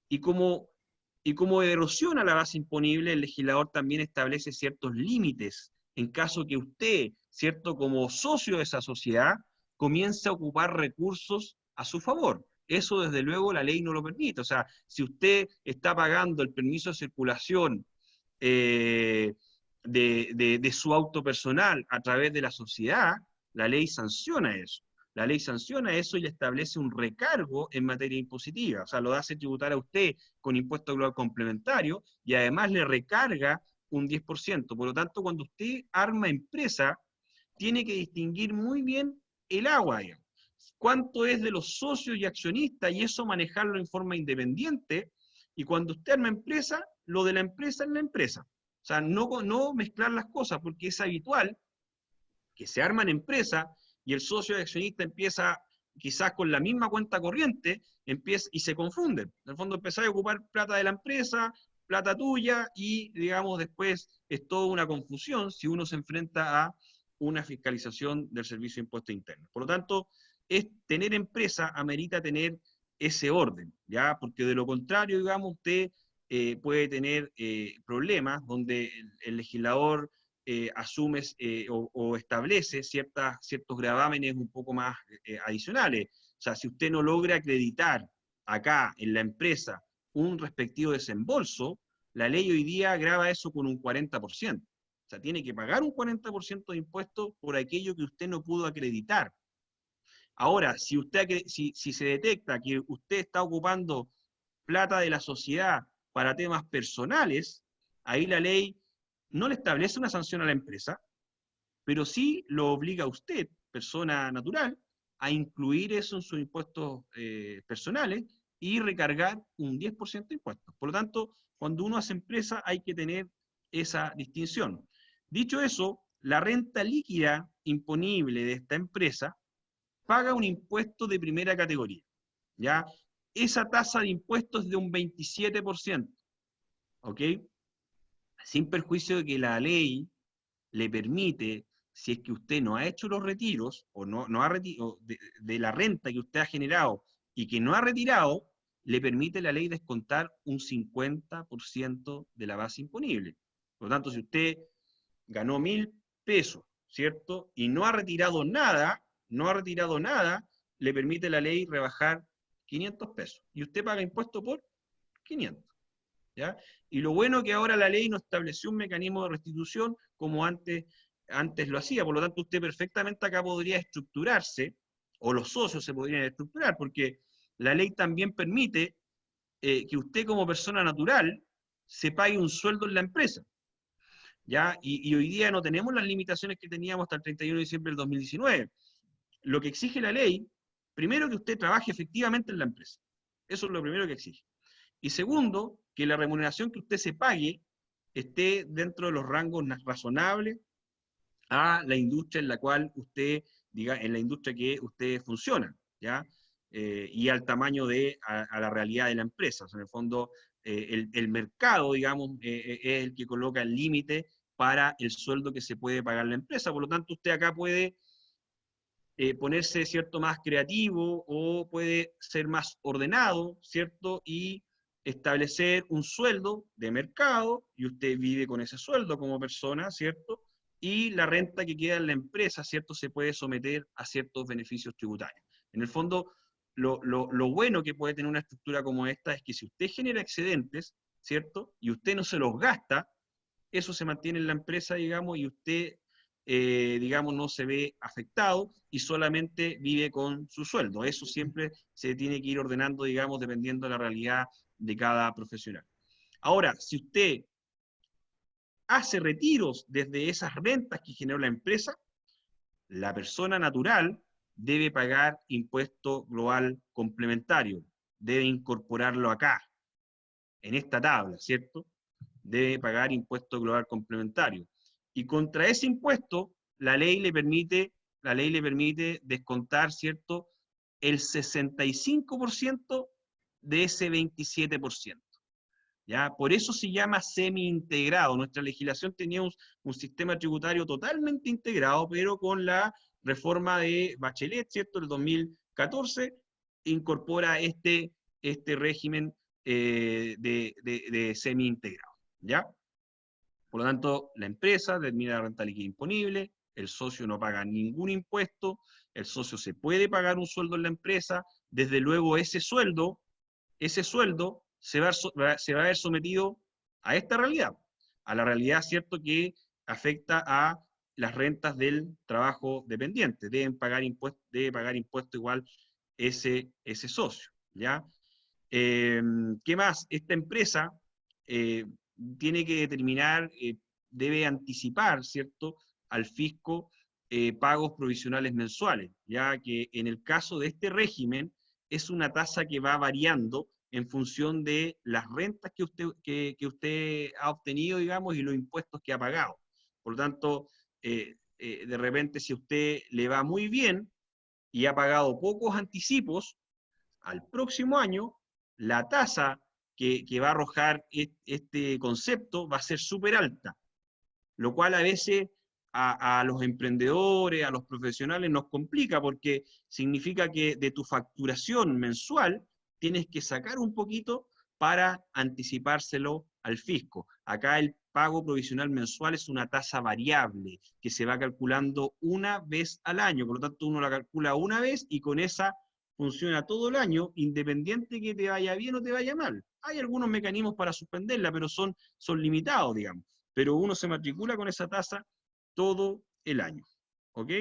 Y como erosiona la base imponible, el legislador también establece ciertos límites en caso que usted, ¿cierto?, como socio de esa sociedad, comience a ocupar recursos a su favor. Eso, desde luego, la ley no lo permite. O sea, si usted está pagando el permiso de circulación de su auto personal a través de la sociedad, la ley sanciona eso. La ley sanciona eso y le establece un recargo en materia impositiva. O sea, lo hace tributar a usted con impuesto global complementario y además le recarga un 10%. Por lo tanto, cuando usted arma empresa, tiene que distinguir muy bien el agua, digamos. Cuánto es de los socios y accionistas y eso manejarlo en forma independiente. Y cuando usted arma empresa, lo de la empresa es la empresa. O sea, no mezclar las cosas, porque es habitual que se arman empresa y el socio de accionista empieza quizás con la misma cuenta corriente y se confunde. En el fondo empezás a ocupar plata de la empresa, plata tuya, y digamos después es toda una confusión si uno se enfrenta a una fiscalización del Servicio de Impuesto Interno. Por lo tanto, tener empresa amerita tener ese orden, ¿ya? Porque de lo contrario, digamos, usted puede tener problemas donde el legislador asume o establece ciertos gravámenes un poco más adicionales. O sea, si usted no logra acreditar acá en la empresa un respectivo desembolso, la ley hoy día grava eso con un 40%. O sea, tiene que pagar un 40% de impuestos por aquello que usted no pudo acreditar. Ahora, si se detecta que usted está ocupando plata de la sociedad para temas personales, ahí la ley no le establece una sanción a la empresa, pero sí lo obliga a usted, persona natural, a incluir eso en sus impuestos personales y recargar un 10% de impuestos. Por lo tanto, cuando uno hace empresa hay que tener esa distinción. Dicho eso, la renta líquida imponible de esta empresa paga un impuesto de primera categoría, ¿ya? Esa tasa de impuestos es de un 27%, ¿ok? Sin perjuicio de que la ley le permite, si es que usted no ha hecho los retiros, o no ha retirado de la renta que usted ha generado y que no ha retirado, le permite la ley descontar un 50% de la base imponible. Por lo tanto, si usted ganó 1.000 pesos, ¿cierto? Y no ha retirado nada, le permite la ley rebajar 500 pesos. Y usted paga impuesto por 500. ¿Ya? Y lo bueno que ahora la ley no estableció un mecanismo de restitución como antes lo hacía. Por lo tanto, usted perfectamente acá podría estructurarse, o los socios se podrían estructurar, porque la ley también permite que usted como persona natural se pague un sueldo en la empresa. ¿Ya? Y hoy día no tenemos las limitaciones que teníamos hasta el 31 de diciembre del 2019. Lo que exige la ley, primero que usted trabaje efectivamente en la empresa. Eso es lo primero que exige. Y segundo, que la remuneración que usted se pague esté dentro de los rangos razonables a la industria en la cual usted, en la industria que usted funciona, ¿ya? Y al tamaño a la realidad de la empresa. O sea, en el fondo, el mercado, digamos, es el que coloca el límite para el sueldo que se puede pagar la empresa. Por lo tanto, usted acá puede ponerse, ¿cierto?, más creativo o puede ser más ordenado, ¿cierto?, y establecer un sueldo de mercado, y usted vive con ese sueldo como persona, ¿cierto?, y la renta que queda en la empresa, ¿cierto?, se puede someter a ciertos beneficios tributarios. En el fondo, lo bueno que puede tener una estructura como esta es que si usted genera excedentes, ¿cierto?, y usted no se los gasta, eso se mantiene en la empresa, digamos, y usted, digamos, no se ve afectado y solamente vive con su sueldo. Eso siempre se tiene que ir ordenando, digamos, dependiendo de la realidad de cada profesional. Ahora, si usted hace retiros desde esas rentas que generó la empresa, la persona natural debe pagar impuesto global complementario, debe incorporarlo acá, en esta tabla, ¿cierto? Debe pagar impuesto global complementario. Y contra ese impuesto, la ley le permite descontar, ¿cierto?, el 65% de ese 27%. ¿Ya? Por eso se llama semi-integrado. Nuestra legislación tenía un sistema tributario totalmente integrado, pero con la reforma de Bachelet, ¿cierto?, del 2014, incorpora este régimen de semi-integrado. ¿Ya? Por lo tanto, la empresa determina la renta líquida imponible, el socio no paga ningún impuesto, el socio se puede pagar un sueldo en la empresa, desde luego ese sueldo se va a ver sometido a esta realidad, a la realidad, ¿cierto?, que afecta a las rentas del trabajo dependiente. Debe pagar impuesto igual ese socio, ¿ya? ¿Qué más? Esta empresa tiene que determinar, debe anticipar, ¿cierto?, al fisco pagos provisionales mensuales, ya que en el caso de este régimen es una tasa que va variando en función de las rentas que usted ha obtenido, digamos, y los impuestos que ha pagado. Por lo tanto, de repente, si a usted le va muy bien y ha pagado pocos anticipos, al próximo año, la tasa que va a arrojar este concepto va a ser súper alta, lo cual a veces a los emprendedores, a los profesionales nos complica porque significa que de tu facturación mensual tienes que sacar un poquito para anticipárselo al fisco. Acá el pago provisional mensual es una tasa variable que se va calculando una vez al año, por lo tanto uno la calcula una vez y con esa funciona todo el año, independiente que te vaya bien o te vaya mal. Hay algunos mecanismos para suspenderla, pero son limitados, digamos. Pero uno se matricula con esa tasa todo el año. ¿Ok?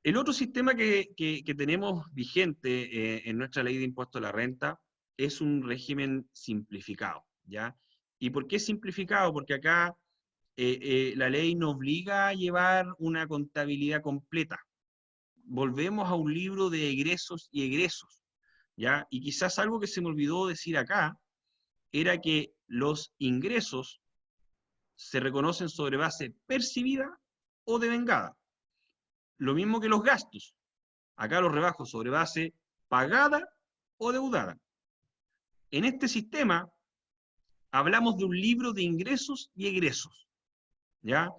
El otro sistema que tenemos vigente en nuestra ley de impuesto a la renta es un régimen simplificado, ¿ya? ¿Y por qué simplificado? Porque acá la ley nos obliga a llevar una contabilidad completa. Volvemos a un libro de egresos y egresos, ¿ya? Y quizás algo que se me olvidó decir acá era que los ingresos se reconocen sobre base percibida o devengada. Lo mismo que los gastos. Acá los rebajo sobre base pagada o deudada. En este sistema hablamos de un libro de ingresos y egresos, ¿ya?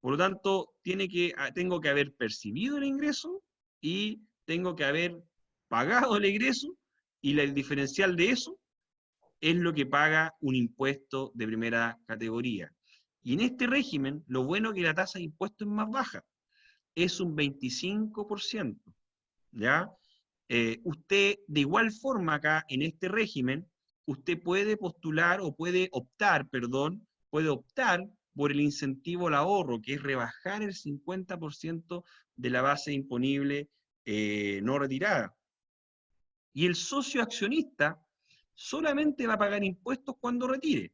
Por lo tanto, tengo que haber percibido el ingreso y tengo que haber pagado el egreso, y el diferencial de eso es lo que paga un impuesto de primera categoría. Y en este régimen, lo bueno es que la tasa de impuesto es más baja. es un 25%, ¿ya? Usted, de igual forma acá, en este régimen, usted puede postular o puede optar, perdón, puede optar por el incentivo al ahorro, que es rebajar el 50% de la base imponible no retirada. Y el socio accionista solamente va a pagar impuestos cuando retire.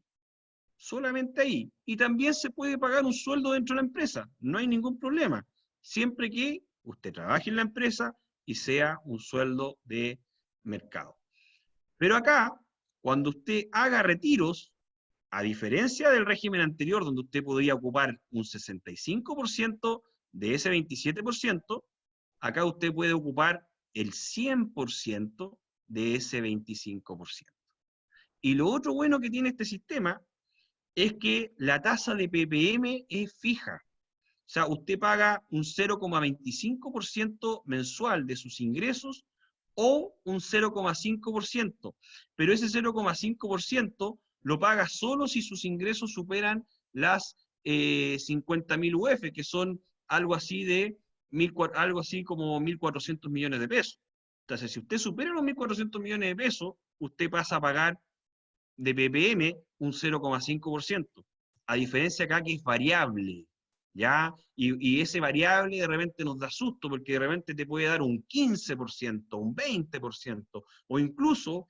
Solamente ahí. Y también se puede pagar un sueldo dentro de la empresa. No hay ningún problema. Siempre que usted trabaje en la empresa y sea un sueldo de mercado. Pero acá, cuando usted haga retiros, a diferencia del régimen anterior, donde usted podría ocupar un 65% de ese 27%, acá usted puede ocupar el 100% de ese 25%. Y lo otro bueno que tiene este sistema es que la tasa de PPM es fija. O sea, usted paga un 0,25% mensual de sus ingresos o un 0,5%, pero ese 0,5% lo paga solo si sus ingresos superan las 50.000 UF, que son algo así algo así como 1.400 millones de pesos. Entonces, si usted supera los 1.400 millones de pesos, usted pasa a pagar de PPM un 0,5%. A diferencia acá que es variable, ¿ya? Y ese variable de repente nos da susto, porque de repente te puede dar un 15%, un 20%, o incluso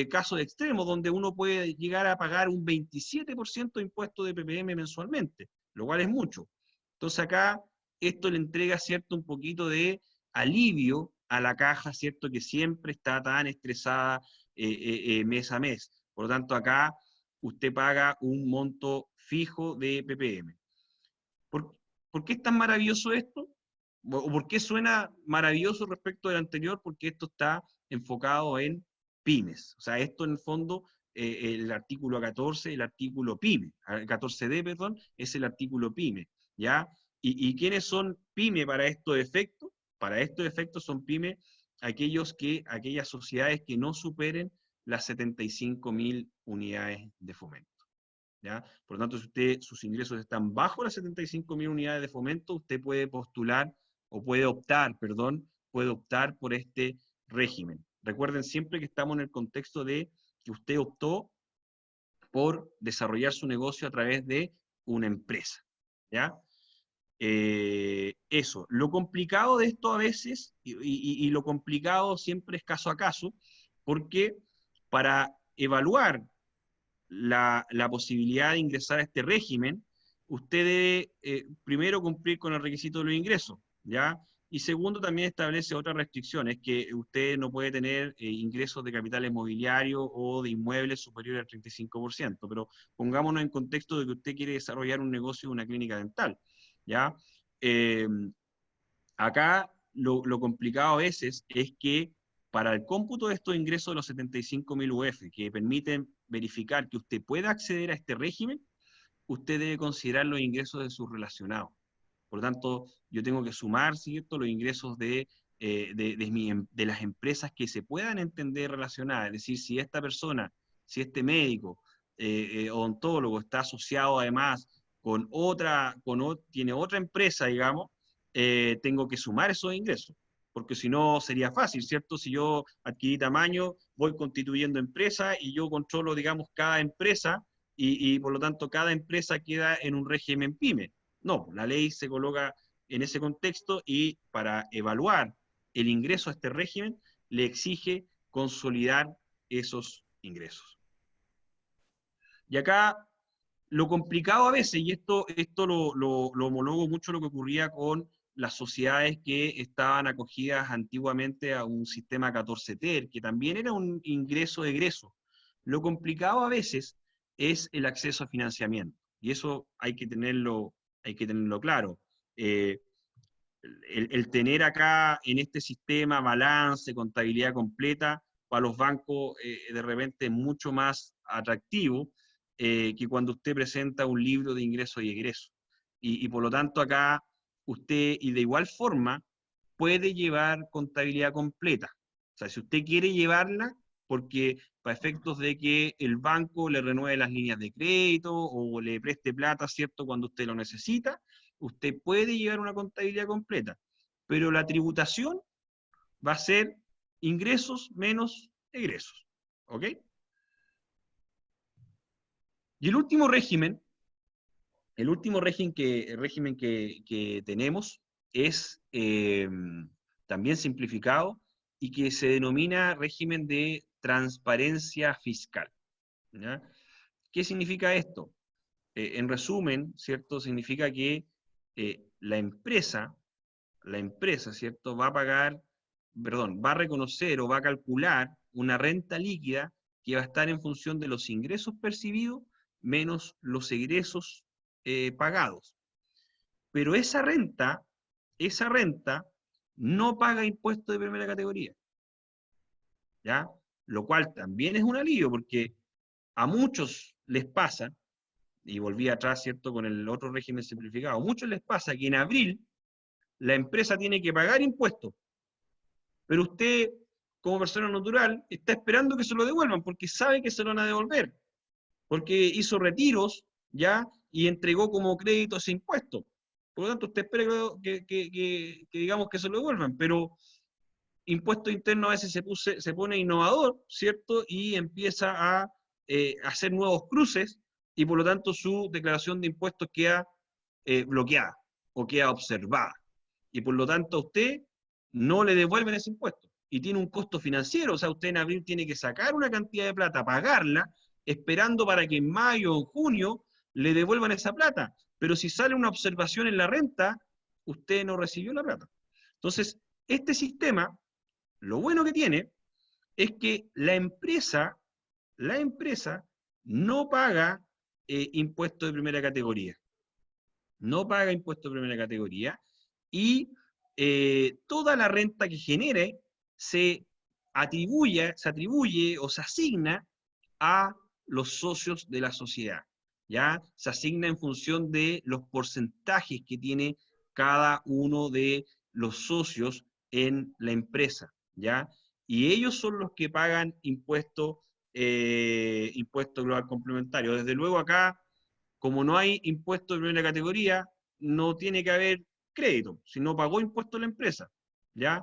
casos extremos donde uno puede llegar a pagar un 27% de impuesto de PPM mensualmente, lo cual es mucho. Entonces acá esto le entrega, ¿cierto?, un poquito de alivio a la caja, ¿cierto?, que siempre está tan estresada mes a mes. Por lo tanto, acá usted paga un monto fijo de PPM. ¿Por qué es tan maravilloso esto? ¿O por qué suena maravilloso respecto del anterior? Porque esto está enfocado en pymes. O sea, esto en el fondo, el artículo 14, el artículo pyme, el 14D, perdón, es el artículo pyme, ¿ya? ¿Y quiénes son pyme para estos efectos? Para estos efectos son pyme aquellas sociedades que no superen las 75.000 unidades de fomento. ¿Ya? Por lo tanto, si sus ingresos están bajo las 75.000 unidades de fomento, usted puede postular o puede optar por este régimen. Recuerden siempre que estamos en el contexto de que usted optó por desarrollar su negocio a través de una empresa, ¿ya? Eso. Lo complicado de esto a veces, y lo complicado siempre es caso a caso, porque para evaluar la posibilidad de ingresar a este régimen, usted debe primero cumplir con el requisito de los ingresos, ¿ya? Y segundo, también establece otras restricciones, que usted no puede tener ingresos de capital inmobiliario o de inmuebles superiores al 35%, pero pongámonos en contexto de que usted quiere desarrollar un negocio de una clínica dental, ¿ya? Acá lo complicado a veces es que para el cómputo de estos ingresos de los 75.000 UF, que permiten verificar que usted pueda acceder a este régimen, usted debe considerar los ingresos de sus relacionados. Por lo tanto, yo tengo que sumar, ¿cierto?, los ingresos de las empresas que se puedan entender relacionadas. Es decir, si esta persona, si este médico, odontólogo, está asociado además tiene otra empresa, digamos, tengo que sumar esos ingresos, porque si no sería fácil, ¿cierto? Si yo adquirí tamaño, voy constituyendo empresa y yo controlo, digamos, cada empresa y por lo tanto cada empresa queda en un régimen pyme. No, la ley se coloca en ese contexto y para evaluar el ingreso a este régimen le exige consolidar esos ingresos. Y acá lo complicado a veces, y esto lo homologo mucho lo que ocurría con las sociedades que estaban acogidas antiguamente a un sistema 14TER, que también era un ingreso-egreso. Lo complicado a veces es el acceso a financiamiento, y eso hay que tenerlo claro. El tener acá en este sistema balance, contabilidad completa, para los bancos de repente es mucho más atractivo que cuando usted presenta un libro de ingresos y egresos. Y por lo tanto acá usted, y de igual forma, puede llevar contabilidad completa. O sea, si usted quiere llevarla, porque para efectos de que el banco le renueve las líneas de crédito o le preste plata, ¿cierto?, cuando usted lo necesita, usted puede llevar una contabilidad completa, pero la tributación va a ser ingresos menos egresos. ¿Ok? Y el último régimen que tenemos es también simplificado y que se denomina régimen de transparencia fiscal. ¿Ya? ¿Qué significa esto? En resumen, ¿cierto? Significa que la empresa, ¿cierto? Va a pagar, perdón, va a reconocer o va a calcular una renta líquida que va a estar en función de los ingresos percibidos menos los egresos pagados. Pero esa renta no paga impuestos de primera categoría, ¿ya? Lo cual también es un alivio, porque a muchos les pasa, y volví atrás, ¿cierto?, con el otro régimen simplificado, a muchos les pasa que en abril la empresa tiene que pagar impuestos, pero usted, como persona natural, está esperando que se lo devuelvan, porque sabe que se lo van a devolver, porque hizo retiros, ¿ya?, y entregó como crédito ese impuesto. Por lo tanto, usted espera que digamos que se lo devuelvan, pero impuesto interno a veces se pone innovador, ¿cierto?, y empieza a hacer nuevos cruces, y por lo tanto su declaración de impuestos queda bloqueada o queda observada. Y por lo tanto a usted no le devuelven ese impuesto. Y tiene un costo financiero, o sea, usted en abril tiene que sacar una cantidad de plata, pagarla, esperando para que en mayo o en junio le devuelvan esa plata. Pero si sale una observación en la renta, usted no recibió la plata. Entonces, este sistema, lo bueno que tiene, es que la empresa no paga impuestos de primera categoría. No paga impuestos de primera categoría y toda la renta que genere se atribuye o se asigna a los socios de la sociedad, ¿ya? Se asigna en función de los porcentajes que tiene cada uno de los socios en la empresa, ¿ya? Y ellos son los que pagan impuesto global complementario. Desde luego acá, como no hay impuesto de primera categoría, no tiene que haber crédito, si no pagó impuesto la empresa, ¿ya?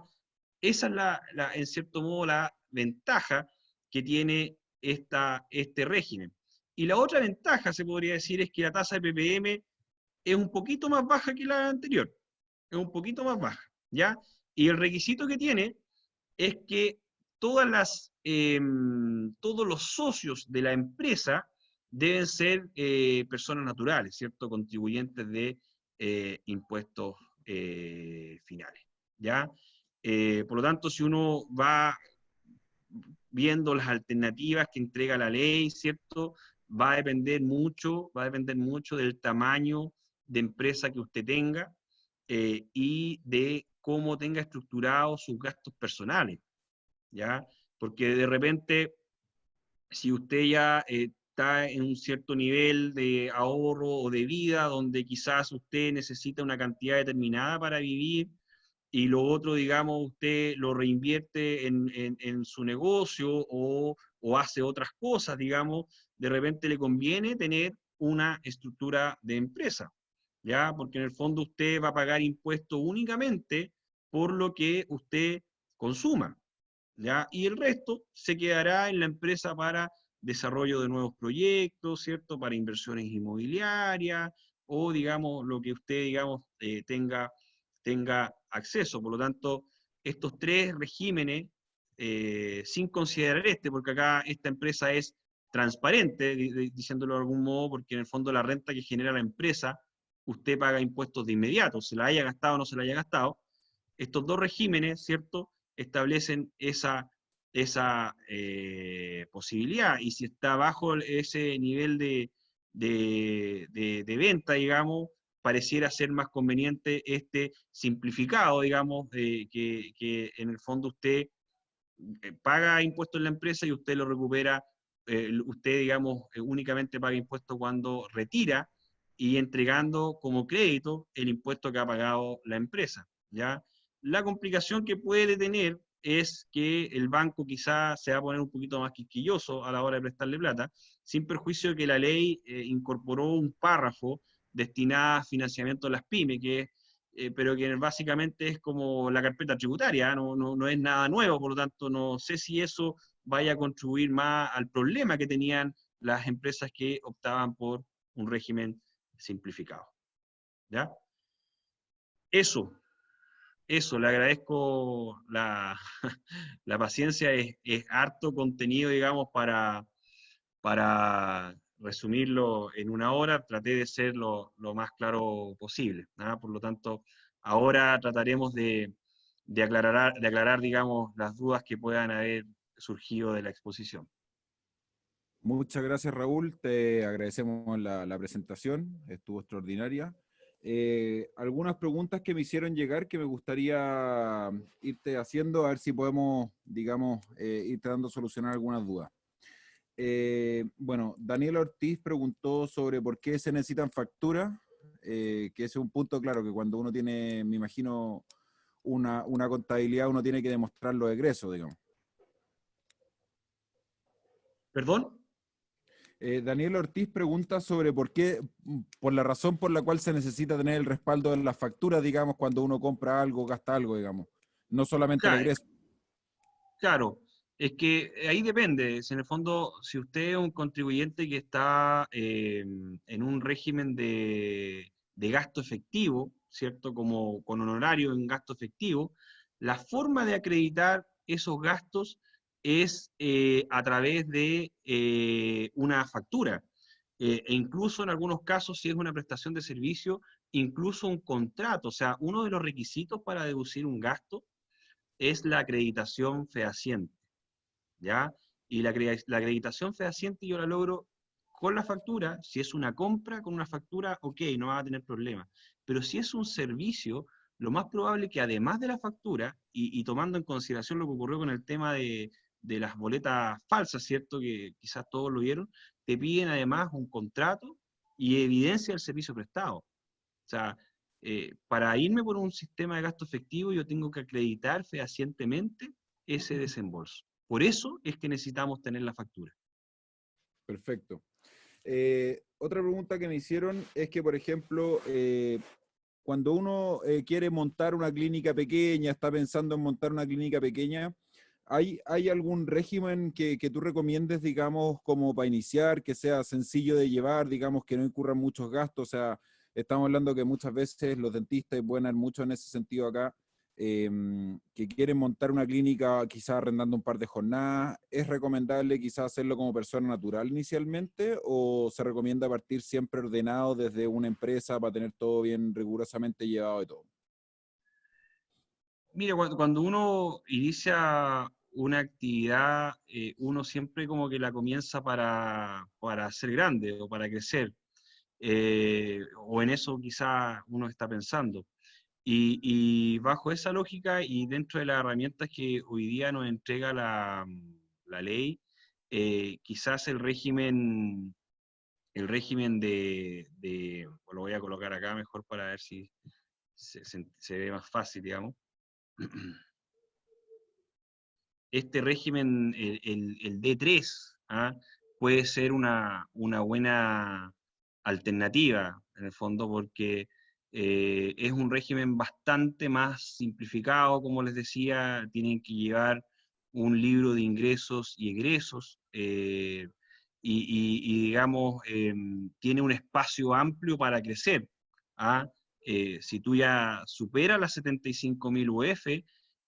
Esa es en cierto modo la ventaja que tiene este régimen. Y la otra ventaja, se podría decir, es que la tasa de PPM es un poquito más baja que la anterior, es un poquito más baja, ¿ya? Y el requisito que tiene es que todos los socios de la empresa deben ser personas naturales, ¿cierto? Contribuyentes de impuestos finales, ¿ya? Por lo tanto, si uno va viendo las alternativas que entrega la ley, ¿cierto? Va a depender mucho del tamaño de empresa que usted tenga y de cómo tenga estructurados sus gastos personales, ¿ya? Porque de repente, si usted ya está en un cierto nivel de ahorro o de vida, donde quizás usted necesita una cantidad determinada para vivir, y lo otro, digamos, usted lo reinvierte en su negocio o hace otras cosas, digamos, de repente le conviene tener una estructura de empresa, ¿ya? Porque en el fondo usted va a pagar impuestos únicamente por lo que usted consuma, ¿ya? Y el resto se quedará en la empresa para desarrollo de nuevos proyectos, ¿cierto? Para inversiones inmobiliarias o, digamos, lo que usted, digamos, tenga acceso. Por lo tanto, estos tres regímenes, sin considerar porque acá esta empresa es transparente, diciéndolo de algún modo, porque en el fondo la renta que genera la empresa, usted paga impuestos de inmediato, se la haya gastado o no se la haya gastado. Estos dos regímenes, ¿cierto?, establecen esa posibilidad, y si está bajo ese nivel de venta, digamos, pareciera ser más conveniente este simplificado, digamos, que en el fondo usted paga impuestos en la empresa y usted lo recupera, usted, digamos, únicamente paga impuestos cuando retira y entregando como crédito el impuesto que ha pagado la empresa, ¿ya? La complicación que puede tener es que el banco quizá se va a poner un poquito más quisquilloso a la hora de prestarle plata, sin perjuicio de que la ley incorporó un párrafo destinada a financiamiento de las pymes, pero que básicamente es como la carpeta tributaria, no es nada nuevo, por lo tanto no sé si eso vaya a contribuir más al problema que tenían las empresas que optaban por un régimen simplificado. ¿Ya? Eso, le agradezco la, la paciencia, es harto contenido, digamos, para resumirlo en una hora, traté de ser lo más claro posible. ¿Ah? Por lo tanto, ahora trataremos de aclarar, digamos, las dudas que puedan haber surgido de la exposición. Muchas gracias, Raúl. Te agradecemos la presentación, estuvo extraordinaria. Algunas preguntas que me hicieron llegar que me gustaría irte haciendo, a ver si podemos, digamos, irte dando solucionar algunas dudas. Bueno, Daniel Ortiz preguntó sobre por qué se necesitan facturas, que ese es un punto claro, que cuando uno tiene, me imagino, una contabilidad, uno tiene que demostrar los egresos, digamos. ¿Perdón? Daniel Ortiz pregunta sobre por qué, por la razón por la cual se necesita tener el respaldo de las facturas, digamos, cuando uno compra algo, gasta algo, digamos, no solamente el egreso. Claro, es que ahí depende. Si en el fondo, si usted es un contribuyente que está en un régimen de gasto efectivo, ¿cierto? Como con honorario en gasto efectivo, la forma de acreditar esos gastos es a través de una factura. E incluso en algunos casos, si es una prestación de servicio, incluso un contrato. O sea, uno de los requisitos para deducir un gasto es la acreditación fehaciente, ¿ya? Y la acreditación fehaciente yo la logro con la factura. Si es una compra con una factura, ok, no va a tener problema. Pero si es un servicio, lo más probable que además de la factura, y tomando en consideración lo que ocurrió con el tema de las boletas falsas, ¿cierto? Que quizás todos lo vieron, te piden además un contrato y evidencia del servicio prestado. O sea, para irme por un sistema de gasto efectivo, yo tengo que acreditar fehacientemente ese desembolso. Por eso es que necesitamos tener la factura. Perfecto. Otra pregunta que me hicieron es que, por ejemplo, cuando uno quiere montar una clínica pequeña, está pensando en montar una clínica pequeña, ¿hay algún régimen que tú recomiendes, digamos, como para iniciar, que sea sencillo de llevar, digamos, que no incurran muchos gastos? O sea, estamos hablando que muchas veces los dentistas, y pueden haber mucho en ese sentido acá, que quieren montar una clínica quizás arrendando un par de jornadas. ¿Es recomendable quizás hacerlo como persona natural inicialmente o se recomienda partir siempre ordenado desde una empresa para tener todo bien rigurosamente llevado y todo? Mire, cuando uno inicia una actividad, uno siempre como que la comienza para ser grande o para crecer. O en eso quizá uno está pensando. Y bajo esa lógica y dentro de las herramientas que hoy día nos entrega la ley, quizás el régimen lo voy a colocar acá mejor para ver si se ve más fácil, digamos. Este régimen, el D3, ¿ah? Puede ser una buena alternativa, en el fondo, porque es un régimen bastante más simplificado, como les decía, tienen que llevar un libro de ingresos y egresos, y digamos, tiene un espacio amplio para crecer. ¿Ah? Si tú ya superas las 75.000 UF,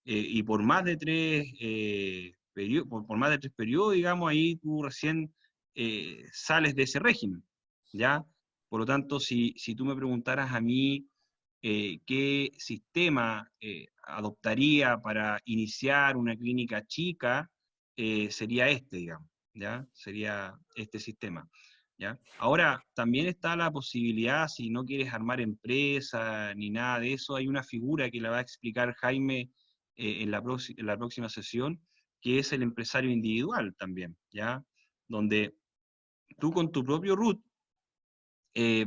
y por más de tres periodos, digamos, ahí tú recién sales de ese régimen, ¿ya? Por lo tanto, si tú me preguntaras a mí qué sistema adoptaría para iniciar una clínica chica, sería este, digamos, ¿ya? Sería este sistema. ¿Ya? Ahora, también está la posibilidad, si no quieres armar empresa ni nada de eso, hay una figura que la va a explicar Jaime en la próxima sesión, que es el empresario individual también, ¿ya? Donde tú con tu propio RUT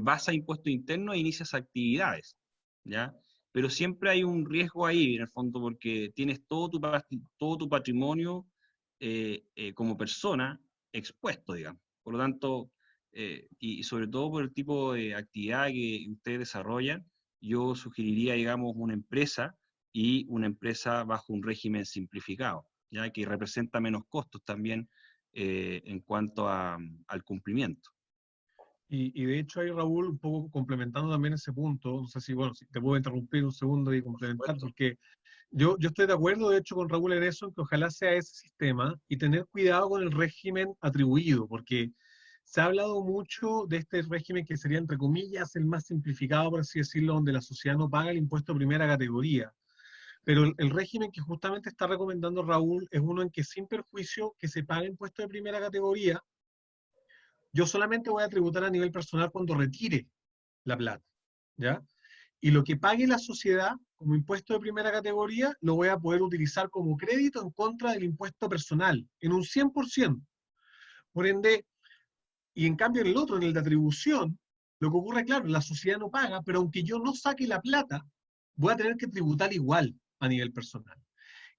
vas a impuesto interno e inicias actividades, ¿ya? Pero siempre hay un riesgo ahí, en el fondo, porque tienes todo tu patrimonio como persona expuesto, digamos. Por lo tanto, y sobre todo por el tipo de actividad que ustedes desarrollan, yo sugeriría, digamos, una empresa y una empresa bajo un régimen simplificado, ya que representa menos costos también en cuanto al cumplimiento. Y de hecho ahí, Raúl, un poco complementando también ese punto, no sé si, bueno, si te puedo interrumpir un segundo y complementar, porque yo estoy de acuerdo, de hecho, con Raúl en eso, en que ojalá sea ese sistema y tener cuidado con el régimen atribuido, porque se ha hablado mucho de este régimen que sería, entre comillas, el más simplificado, por así decirlo, donde la sociedad no paga el impuesto de primera categoría. Pero el régimen que justamente está recomendando Raúl es uno en que, sin perjuicio que se pague impuesto de primera categoría, yo solamente voy a tributar a nivel personal cuando retire la plata, ¿ya? Y lo que pague la sociedad como impuesto de primera categoría, lo voy a poder utilizar como crédito en contra del impuesto personal, en un 100%. Por ende, y en cambio en el otro, en el de atribución, lo que ocurre, claro, la sociedad no paga, pero aunque yo no saque la plata, voy a tener que tributar igual a nivel personal.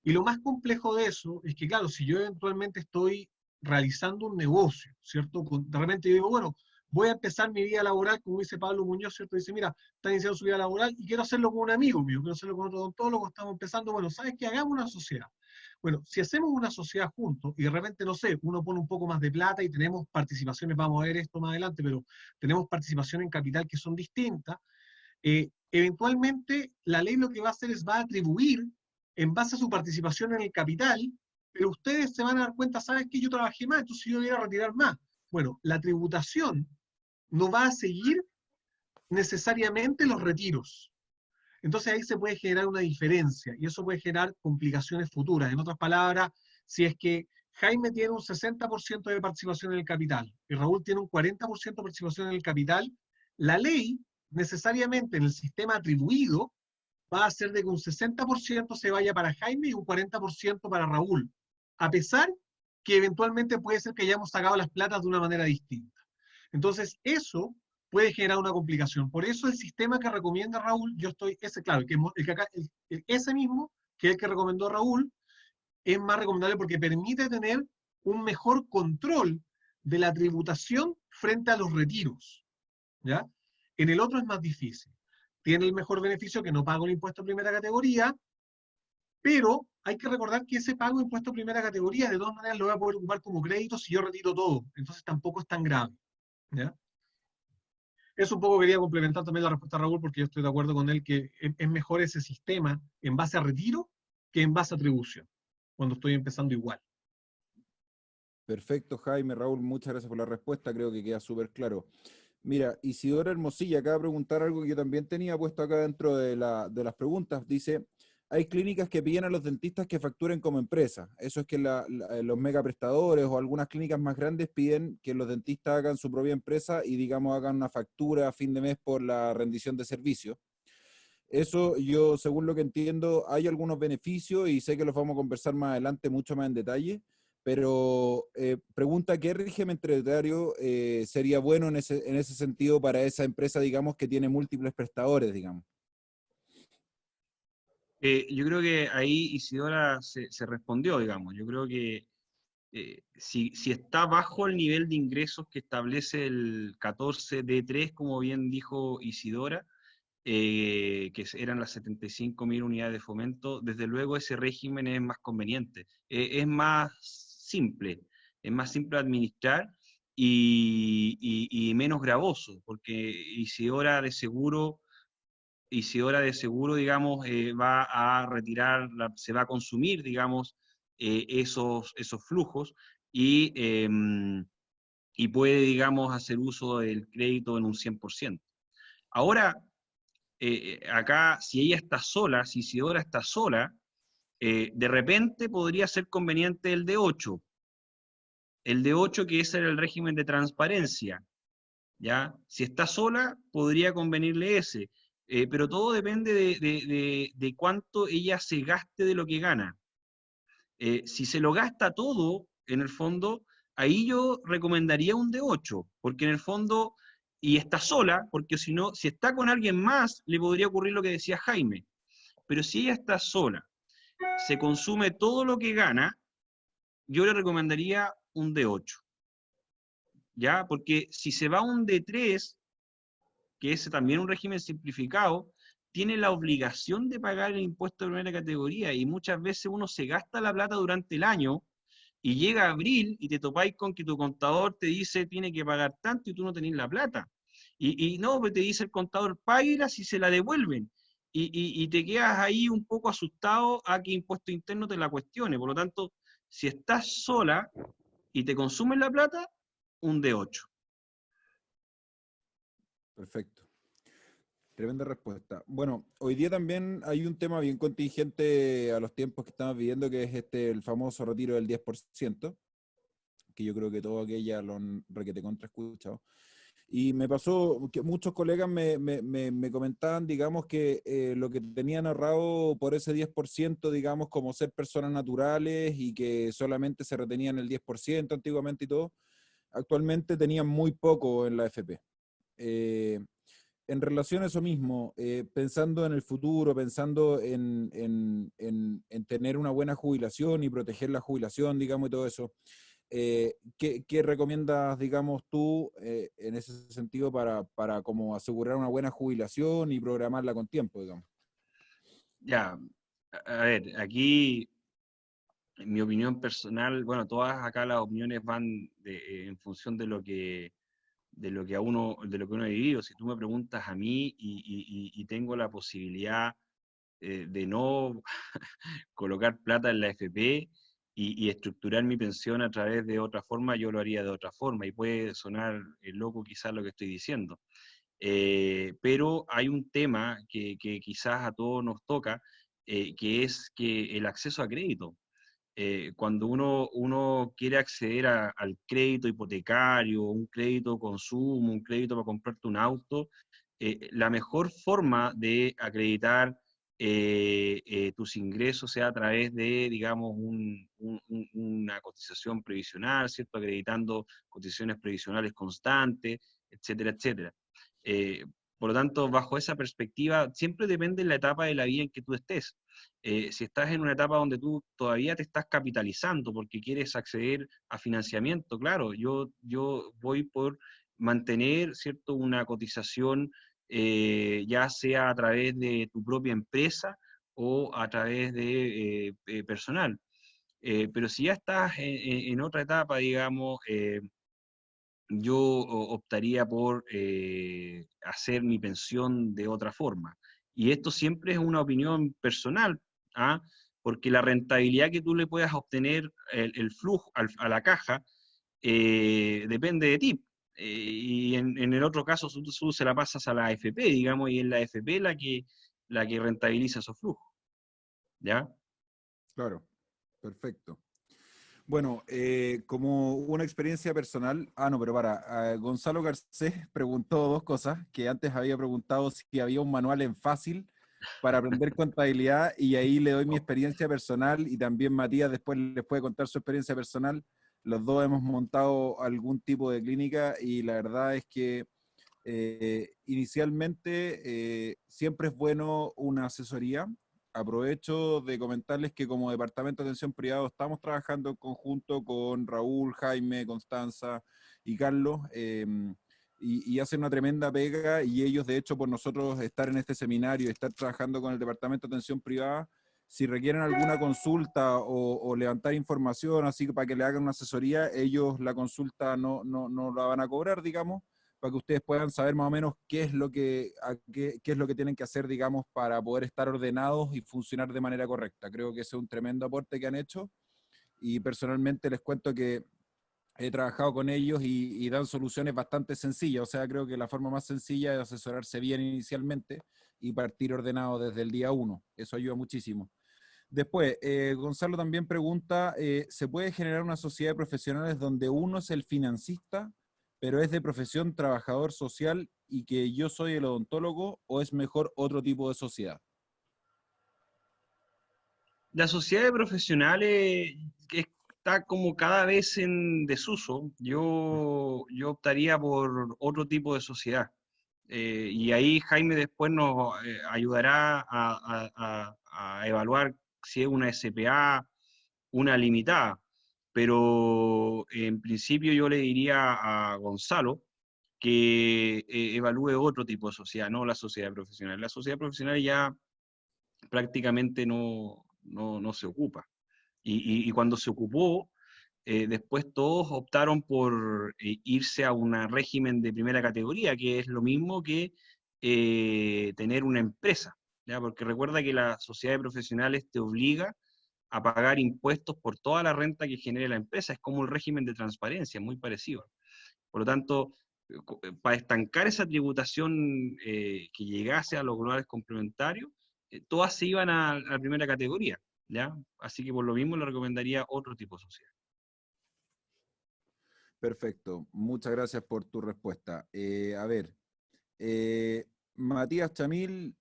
Y lo más complejo de eso es que, claro, si yo eventualmente estoy realizando un negocio, ¿cierto? De repente yo digo, bueno, voy a empezar mi vida laboral, como dice Pablo Muñoz, ¿cierto? Dice, mira, está iniciando su vida laboral y quiero hacerlo con un amigo mío, quiero hacerlo con otro odontólogo, estamos empezando, bueno, ¿sabes qué? Hagamos una sociedad. Bueno, si hacemos una sociedad juntos y de repente, no sé, uno pone un poco más de plata y tenemos participaciones, vamos a ver esto más adelante, pero tenemos participación en capital que son distintas, eventualmente la ley lo que va a hacer es va a atribuir en base a su participación en el capital, pero ustedes se van a dar cuenta, ¿sabes qué? Yo trabajé más, entonces yo voy a retirar más. Bueno, la tributación no va a seguir necesariamente los retiros. Entonces ahí se puede generar una diferencia y eso puede generar complicaciones futuras. En otras palabras, si es que Jaime tiene un 60% de participación en el capital y Raúl tiene un 40% de participación en el capital, la ley necesariamente en el sistema atribuido va a hacer de que un 60% se vaya para Jaime y un 40% para Raúl, a pesar que eventualmente puede ser que hayamos sacado las platas de una manera distinta. Entonces, eso puede generar una complicación. Por eso el sistema que recomienda Raúl, yo estoy, ese claro, ese mismo, que es el que recomendó Raúl, es más recomendable porque permite tener un mejor control de la tributación frente a los retiros, ¿ya? En el otro es más difícil. Tiene el mejor beneficio que no pago el impuesto de primera categoría, pero hay que recordar que ese pago de impuesto de primera categoría de todas maneras lo voy a poder ocupar como crédito si yo retiro todo, entonces tampoco es tan grave, ¿ya? Eso un poco quería complementar también la respuesta a Raúl, porque yo estoy de acuerdo con él que es mejor ese sistema en base a retiro que en base a atribución, cuando estoy empezando igual. Perfecto, Jaime, Raúl, muchas gracias por la respuesta, creo que queda súper claro. Mira, Isidora Hermosilla acaba de preguntar algo que yo también tenía puesto acá dentro de las preguntas. Dice, hay clínicas que piden a los dentistas que facturen como empresa. Eso es que los megaprestadores o algunas clínicas más grandes piden que los dentistas hagan su propia empresa y, digamos, hagan una factura a fin de mes por la rendición de servicios. Eso yo, según lo que entiendo, hay algunos beneficios y sé que los vamos a conversar más adelante mucho más en detalle, pero pregunta qué régimen tributario sería bueno en ese sentido para esa empresa, digamos, que tiene múltiples prestadores, digamos. Yo creo que ahí Isidora se respondió, digamos. Yo creo que si está bajo el nivel de ingresos que establece el 14D3, como bien dijo Isidora, que eran las 75.000 unidades de fomento, desde luego ese régimen es más conveniente, es más simple administrar y menos gravoso, porque Isidora de seguro, digamos, va a retirar, se va a consumir, digamos, esos flujos y puede, digamos, hacer uso del crédito en un 100%. Ahora, acá, si ella está sola, si Isidora está sola, de repente podría ser conveniente el D8. El D8, que ese era el régimen de transparencia, ¿ya? Si está sola, podría convenirle ese. Pero todo depende de cuánto ella se gaste de lo que gana. Si se lo gasta todo, en el fondo, ahí yo recomendaría un D8, porque en el fondo, y está sola, porque si no, si está con alguien más, le podría ocurrir lo que decía Jaime. Pero si ella está sola, se consume todo lo que gana, yo le recomendaría un D8. ¿ya? Porque si se va a un D3, que es también un régimen simplificado, tiene la obligación de pagar el impuesto de primera categoría y muchas veces uno se gasta la plata durante el año y llega abril y te topáis con que tu contador te dice tiene que pagar tanto y tú no tenés la plata. Y no, pues te dice el contador, páguela si se la devuelven. Y te quedas ahí un poco asustado a que impuesto interno te la cuestione. Por lo tanto, si estás sola y te consumen la plata, un D8. Perfecto. Tremenda respuesta. Bueno, hoy día también hay un tema bien contingente a los tiempos que estamos viviendo, que es el famoso retiro del 10%, que yo creo que todo aquella lo han requete contra escuchado. Y me pasó que muchos colegas me comentaban, digamos, que lo que tenían ahorrado por ese 10%, digamos, como ser personas naturales y que solamente se retenían el 10% antiguamente y todo, actualmente tenían muy poco en la AFP. En relación a eso mismo, pensando en el futuro, pensando en tener una buena jubilación y proteger la jubilación, digamos, y todo eso, ¿qué recomiendas, digamos, tú en ese sentido para como asegurar una buena jubilación y programarla con tiempo, digamos? Ya, a ver, aquí en mi opinión personal, bueno, todas acá las opiniones van en función de lo que uno ha vivido. Si tú me preguntas a mí y tengo la posibilidad de no colocar plata en la FP y estructurar mi pensión a través de otra forma, yo lo haría de otra forma. Y puede sonar loco quizás lo que estoy diciendo. Pero hay un tema que quizás a todos nos toca, que es que el acceso a crédito. Cuando uno quiere acceder al crédito hipotecario, un crédito consumo, un crédito para comprarte un auto, la mejor forma de acreditar tus ingresos sea a través de, digamos, una cotización previsional, ¿cierto? Acreditando cotizaciones previsionales constantes, etcétera, etcétera. Eh, por lo tanto, bajo esa perspectiva, siempre depende de la etapa de la vida en que tú estés. Si estás en una etapa donde tú todavía te estás capitalizando porque quieres acceder a financiamiento, claro, yo voy por mantener, ¿cierto?, una cotización, ya sea a través de tu propia empresa o a través de personal. Pero si ya estás en otra etapa, digamos, yo optaría por hacer mi pensión de otra forma. Y esto siempre es una opinión personal, ¿ah? Porque la rentabilidad que tú le puedas obtener, el flujo a la caja, depende de ti. Y en el otro caso, tú se la pasas a la AFP, digamos, y es la AFP la que rentabiliza esos flujos, ¿ya? Claro, perfecto. Bueno, como una experiencia personal, no, pero Gonzalo Garcés preguntó dos cosas, que antes había preguntado si había un manual en fácil para aprender contabilidad, y ahí le doy mi experiencia personal, y también Matías después les puede contar su experiencia personal. Los dos hemos montado algún tipo de clínica, y la verdad es que inicialmente siempre es bueno una asesoría. Aprovecho de comentarles que como Departamento de Atención Privado estamos trabajando en conjunto con Raúl, Jaime, Constanza y Carlos, y hacen una tremenda pega, y ellos de hecho por nosotros estar en este seminario y estar trabajando con el Departamento de Atención Privada, si requieren alguna consulta o levantar información, así que para que le hagan una asesoría, ellos la consulta no la van a cobrar, digamos, para que ustedes puedan saber más o menos qué es lo que tienen que hacer, digamos, para poder estar ordenados y funcionar de manera correcta. Creo que ese es un tremendo aporte que han hecho, y personalmente les cuento que he trabajado con ellos y dan soluciones bastante sencillas. O sea, creo que la forma más sencilla es asesorarse bien inicialmente y partir ordenado desde el día 1. Eso ayuda muchísimo. Después, Gonzalo también pregunta, ¿se puede generar una sociedad de profesionales donde uno es el financista, pero es de profesión trabajador social y que yo soy el odontólogo, o es mejor otro tipo de sociedad? La sociedad de profesionales está como cada vez en desuso. Yo optaría por otro tipo de sociedad. Y ahí Jaime después nos ayudará a evaluar si es una SPA, una limitada. pero en principio yo le diría a Gonzalo que evalúe otro tipo de sociedad, no la sociedad profesional. La sociedad profesional ya prácticamente no se ocupa. Y cuando se ocupó, después todos optaron por irse a un régimen de primera categoría, que es lo mismo que tener una empresa, ¿ya? Porque recuerda que la sociedad de profesionales te obliga a pagar impuestos por toda la renta que genere la empresa. Es como el régimen de transparencia, muy parecido. Por lo tanto, para estancar esa tributación que llegase a los globales complementarios, todas se iban a la primera categoría, ¿ya? Así que por lo mismo le recomendaría otro tipo de sociedad. Perfecto, muchas gracias por tu respuesta. A ver, Matías Chamil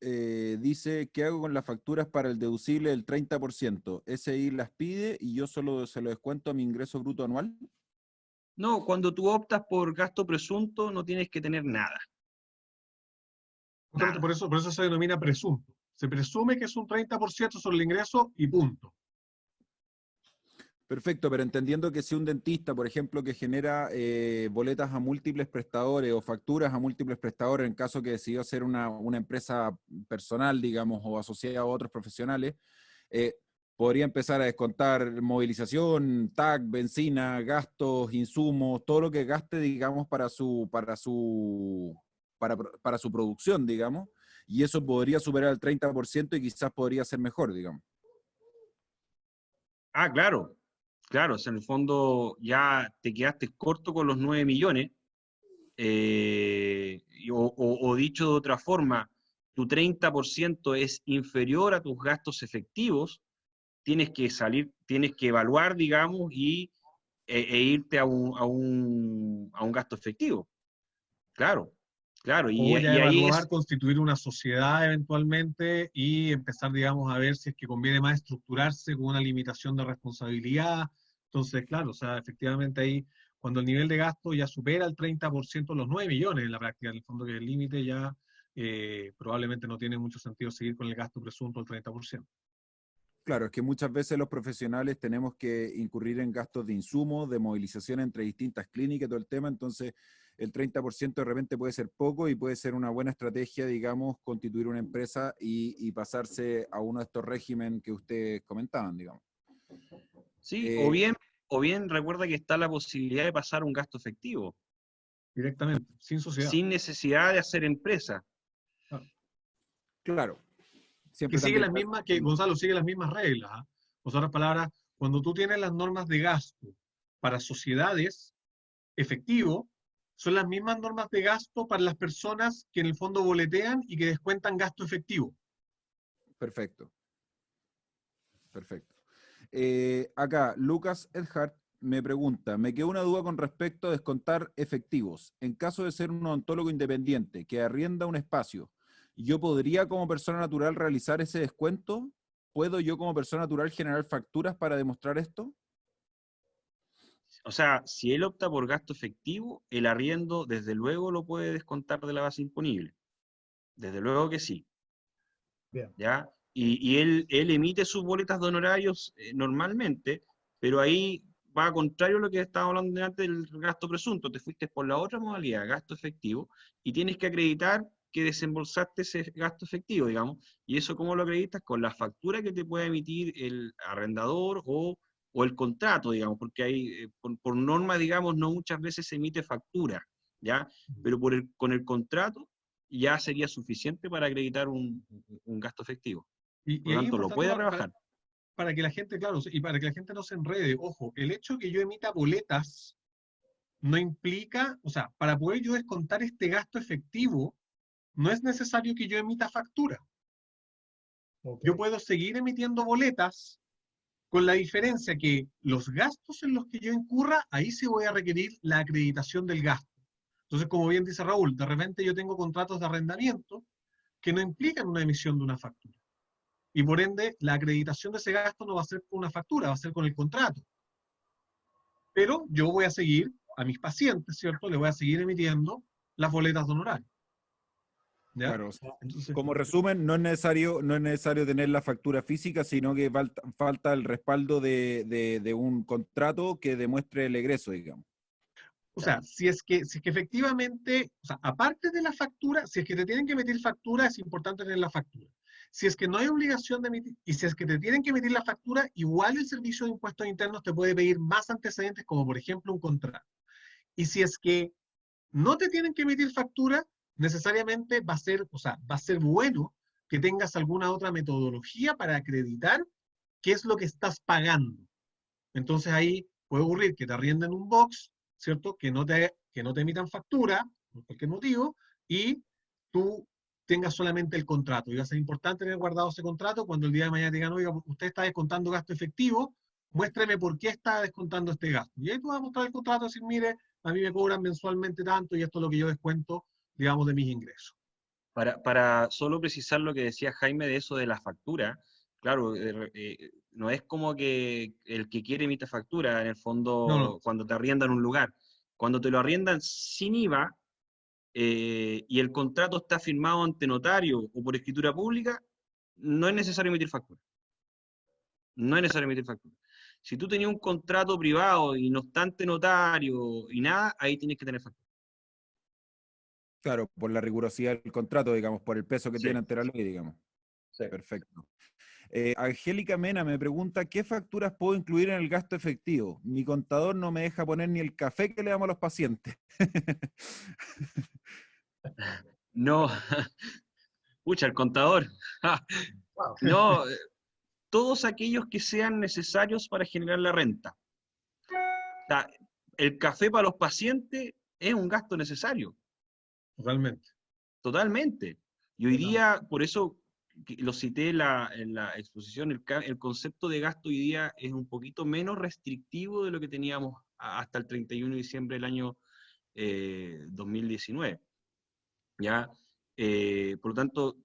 dice, ¿qué hago con las facturas para el deducible del 30%? SI las pide y yo solo se lo descuento a mi ingreso bruto anual. No, cuando tú optas por gasto presunto no tienes que tener nada. Justamente por eso se denomina presunto. Se presume que es un 30% sobre el ingreso y punto. Perfecto, pero entendiendo que si un dentista, por ejemplo, que genera boletas a múltiples prestadores o facturas a múltiples prestadores, en caso que decidió hacer una empresa personal, digamos, o asociada a otros profesionales, podría empezar a descontar movilización, TAC, benzina, gastos, insumos, todo lo que gaste, digamos, para su producción, digamos, y eso podría superar el 30% y quizás podría ser mejor, digamos. Ah, claro. Claro, o sea, en el fondo ya te quedaste corto con los 9 millones, o dicho de otra forma, tu 30% es inferior a tus gastos efectivos, tienes que evaluar, digamos, e irte a un gasto efectivo. Claro, claro, O ya y ahí evaluar, es, constituir una sociedad eventualmente y empezar, digamos, a ver si es que conviene más estructurarse con una limitación de responsabilidad. Entonces, claro, o sea, efectivamente ahí, cuando el nivel de gasto ya supera el 30%, los 9 millones en la práctica, en el fondo que es el límite, ya probablemente no tiene mucho sentido seguir con el gasto presunto del 30%. Claro, es que muchas veces los profesionales tenemos que incurrir en gastos de insumos, de movilización entre distintas clínicas, todo el tema, entonces el 30% de repente puede ser poco y puede ser una buena estrategia, digamos, constituir una empresa y pasarse a uno de estos regímenes que ustedes comentaban, digamos. sí, o bien recuerda que está la posibilidad de pasar un gasto efectivo, Directamente, sin sociedad. sin necesidad de hacer empresa. Claro. Que Siempre sigue también. las mismas, que Gonzalo sigue las mismas reglas. ¿Ah? Con otras palabras, cuando tú tienes las normas de gasto para sociedades, efectivo, son las mismas normas de gasto para las personas que en el fondo boletean y que descuentan gasto efectivo. Perfecto. Perfecto. Acá, Lucas Edhart me pregunta, me quedó una duda con respecto a descontar efectivos. En caso de ser un odontólogo independiente que arrienda un espacio, ¿yo podría como persona natural realizar ese descuento? ¿Puedo yo como persona natural generar facturas para demostrar esto? O sea, si él opta por gasto efectivo, el arriendo desde luego lo puede descontar de la base imponible. Desde luego que sí. Bien. ¿Ya? Y él emite sus boletas de honorarios normalmente, pero ahí va a contrario a lo que estábamos hablando antes del gasto presunto. Te fuiste por la otra modalidad, gasto efectivo, y tienes que acreditar que desembolsaste ese gasto efectivo, digamos. ¿Y eso cómo lo acreditas? Con la factura que te puede emitir el arrendador o el contrato, digamos, porque hay, por norma, digamos, no muchas veces se emite factura, ¿ya? Pero con el contrato ya sería suficiente para acreditar un gasto efectivo. Y Por lo ahí es tanto, lo importante puede rebajar. para que la gente, claro, y para que la gente no se enrede, ojo, el hecho de que yo emita boletas no implica, o sea, para poder yo descontar este gasto efectivo, no es necesario que yo emita factura. Yo puedo seguir emitiendo boletas con la diferencia que los gastos en los que yo incurra, ahí sí voy a requerir la acreditación del gasto. Entonces, como bien dice Raúl, de repente yo tengo contratos de arrendamiento que no implican una emisión de una factura. Y por ende, la acreditación de ese gasto no va a ser con una factura, va a ser con el contrato. Pero yo voy a seguir a mis pacientes, ¿cierto? Le voy a seguir emitiendo las boletas de honorario. ¿ya? Claro, o sea, Entonces, como resumen, no es necesario tener la factura física, sino que falta el respaldo de un contrato que demuestre el egreso, digamos. o sea, si es que efectivamente, o sea, aparte de la factura, si es que te tienen que emitir factura, es importante tener la factura. Si es que no hay obligación de emitir, y si es que te tienen que emitir la factura, igual el Servicio de Impuestos Internos te puede pedir más antecedentes, como por ejemplo un contrato. Y si es que no te tienen que emitir factura, necesariamente va a ser, o sea, va a ser bueno que tengas alguna otra metodología para acreditar qué es lo que estás pagando. Entonces ahí puede ocurrir que te arrienden un box, ¿cierto? Que no te emitan factura, por cualquier motivo, y tú tengas solamente el contrato. Y va a ser importante tener guardado ese contrato cuando el día de mañana te digan, oiga, usted está descontando gasto efectivo, muéstreme por qué está descontando este gasto. Y ahí tú vas a mostrar el contrato y decir, mire, a mí me cobran mensualmente tanto y esto es lo que yo descuento, digamos, de mis ingresos. Para solo precisar lo que decía Jaime de eso de la factura, claro, no es como que el que quiere emita factura, en el No, no, fondo, cuando te arriendan un lugar. Cuando te lo arriendan sin IVA y el contrato está firmado ante notario o por escritura pública, no es necesario emitir factura. No es necesario emitir factura. Si tú tenías un contrato privado y no está ante notario y nada, ahí tienes que tener factura. Claro, por la rigurosidad del contrato, digamos, por el peso que Sí, tiene ante la ley, digamos. sí. Perfecto. Angélica Mena me pregunta, ¿qué facturas puedo incluir en el gasto efectivo? Mi contador no me deja poner ni el café que le damos a los pacientes. No, pucha, el contador. wow. No, todos aquellos que sean necesarios para generar la renta. O sea, el café para los pacientes es un gasto necesario, Totalmente. totalmente. Y hoy día, por eso lo cité en la exposición, el concepto de gasto hoy día es un poquito menos restrictivo de lo que teníamos hasta el 31 de diciembre del año 2019. ¿Ya? Por lo tanto,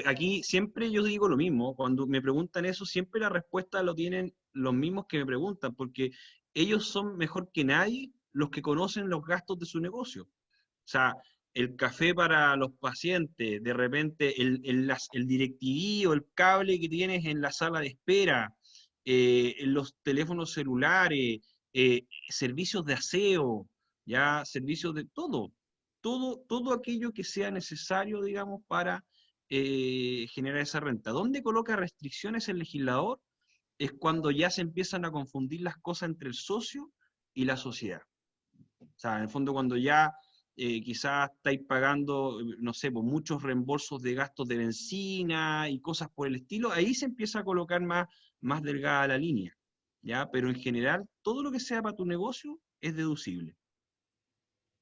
aquí siempre yo digo lo mismo, cuando me preguntan eso, siempre la respuesta lo tienen los mismos que me preguntan, porque ellos son mejor que nadie los que conocen los gastos de su negocio. O sea, el café para los pacientes, de repente el DirecTV o el cable que tienes en la sala de espera, en los teléfonos celulares, servicios de aseo, ya servicios de todo aquello que sea necesario, digamos, para generar esa renta. ¿Dónde coloca restricciones el legislador? Es cuando ya se empiezan a confundir las cosas entre el socio y la sociedad. O sea, en el fondo cuando ya quizás estáis pagando, no sé, por muchos reembolsos de gastos de benzina y cosas por el estilo, ahí se empieza a colocar más delgada la línea, ¿ya? Pero en general, todo lo que sea para tu negocio es deducible.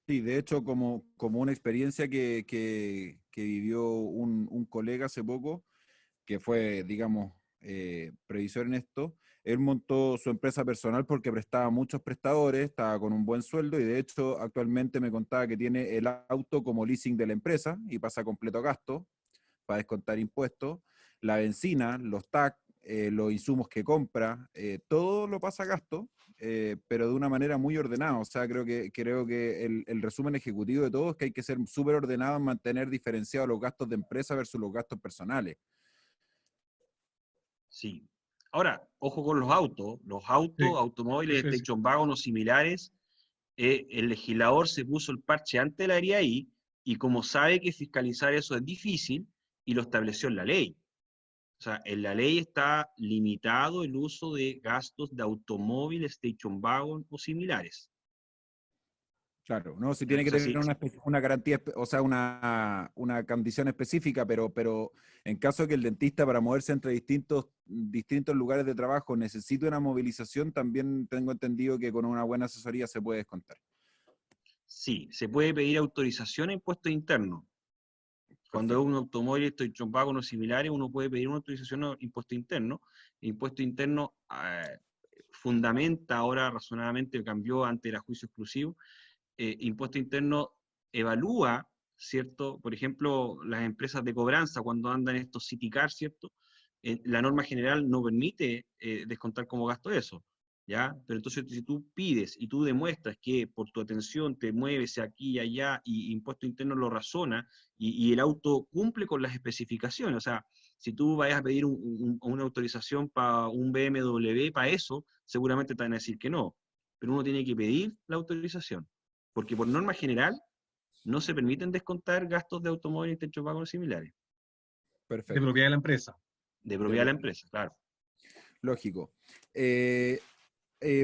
Sí, de hecho, como una experiencia que vivió un colega hace poco, que fue, digamos, previsor en esto, él montó su empresa personal porque prestaba a muchos prestadores, estaba con un buen sueldo y de hecho actualmente me contaba que tiene el auto como leasing de la empresa y pasa completo a gasto para descontar impuestos, la benzina, los TAC, los insumos que compra, todo lo pasa a gasto, pero de una manera muy ordenada. O sea, creo que el resumen ejecutivo de todo es que hay que ser súper ordenado en mantener diferenciados los gastos de empresa versus los gastos personales. Sí. Ahora, ojo con los Sí, automóviles, sí, sí. station wagon o similares, el legislador se puso el parche antes de la ahí y como sabe que fiscalizar eso es difícil, y lo estableció en la ley. O sea, en la ley está limitado el uso de gastos de automóvil, station wagon o similares. Claro, no, si ¿Ya? tiene O que sea, tener una garantía, o sea, una condición específica, pero en caso de que el dentista para moverse entre distintos lugares de trabajo necesite una movilización, también tengo entendido que con una buena asesoría se puede descontar. sí, se puede pedir autorización a impuestos internos. Cuando es Perfecto. un automóvil, station wagon o similares, uno puede pedir una autorización a impuesto interno. Impuesto interno fundamenta ahora razonablemente, cambió ante el juicio exclusivo. Impuesto interno evalúa, ¿cierto? Por ejemplo, las empresas de cobranza, cuando andan estos city cars, ¿cierto? La norma general no permite descontar como gasto eso. ¿ya? Pero entonces si tú pides y tú demuestras que por tu atención te mueves aquí y allá y impuesto interno lo razona y el auto cumple con las especificaciones, o sea, si tú vayas a pedir una autorización para un BMW para eso, seguramente te van a decir que no, pero uno tiene que pedir la autorización, porque por norma general no se permiten descontar gastos de automóvil, interchopagos similares, De Perfecto. propiedad de la empresa. de propiedad de la empresa, claro. Lógico.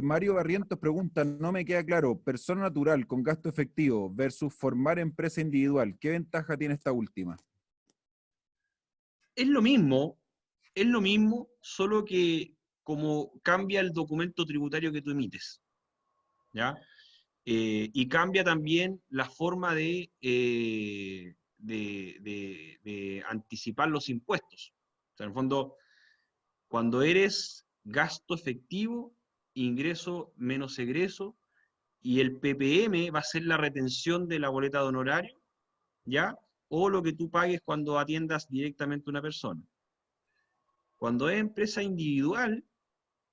Mario Barrientos pregunta, no me queda claro, persona natural con gasto efectivo versus formar empresa individual, ¿qué ventaja tiene esta última? Es lo mismo, solo que como cambia el documento tributario que tú emites, ¿ya? Y cambia también la forma de anticipar los impuestos. O sea, en el fondo, cuando eres gasto efectivo, ingreso menos egreso, y el PPM va a ser la retención de la boleta de honorario, ¿ya? O lo que tú pagues cuando atiendas directamente a una persona. Cuando es empresa individual,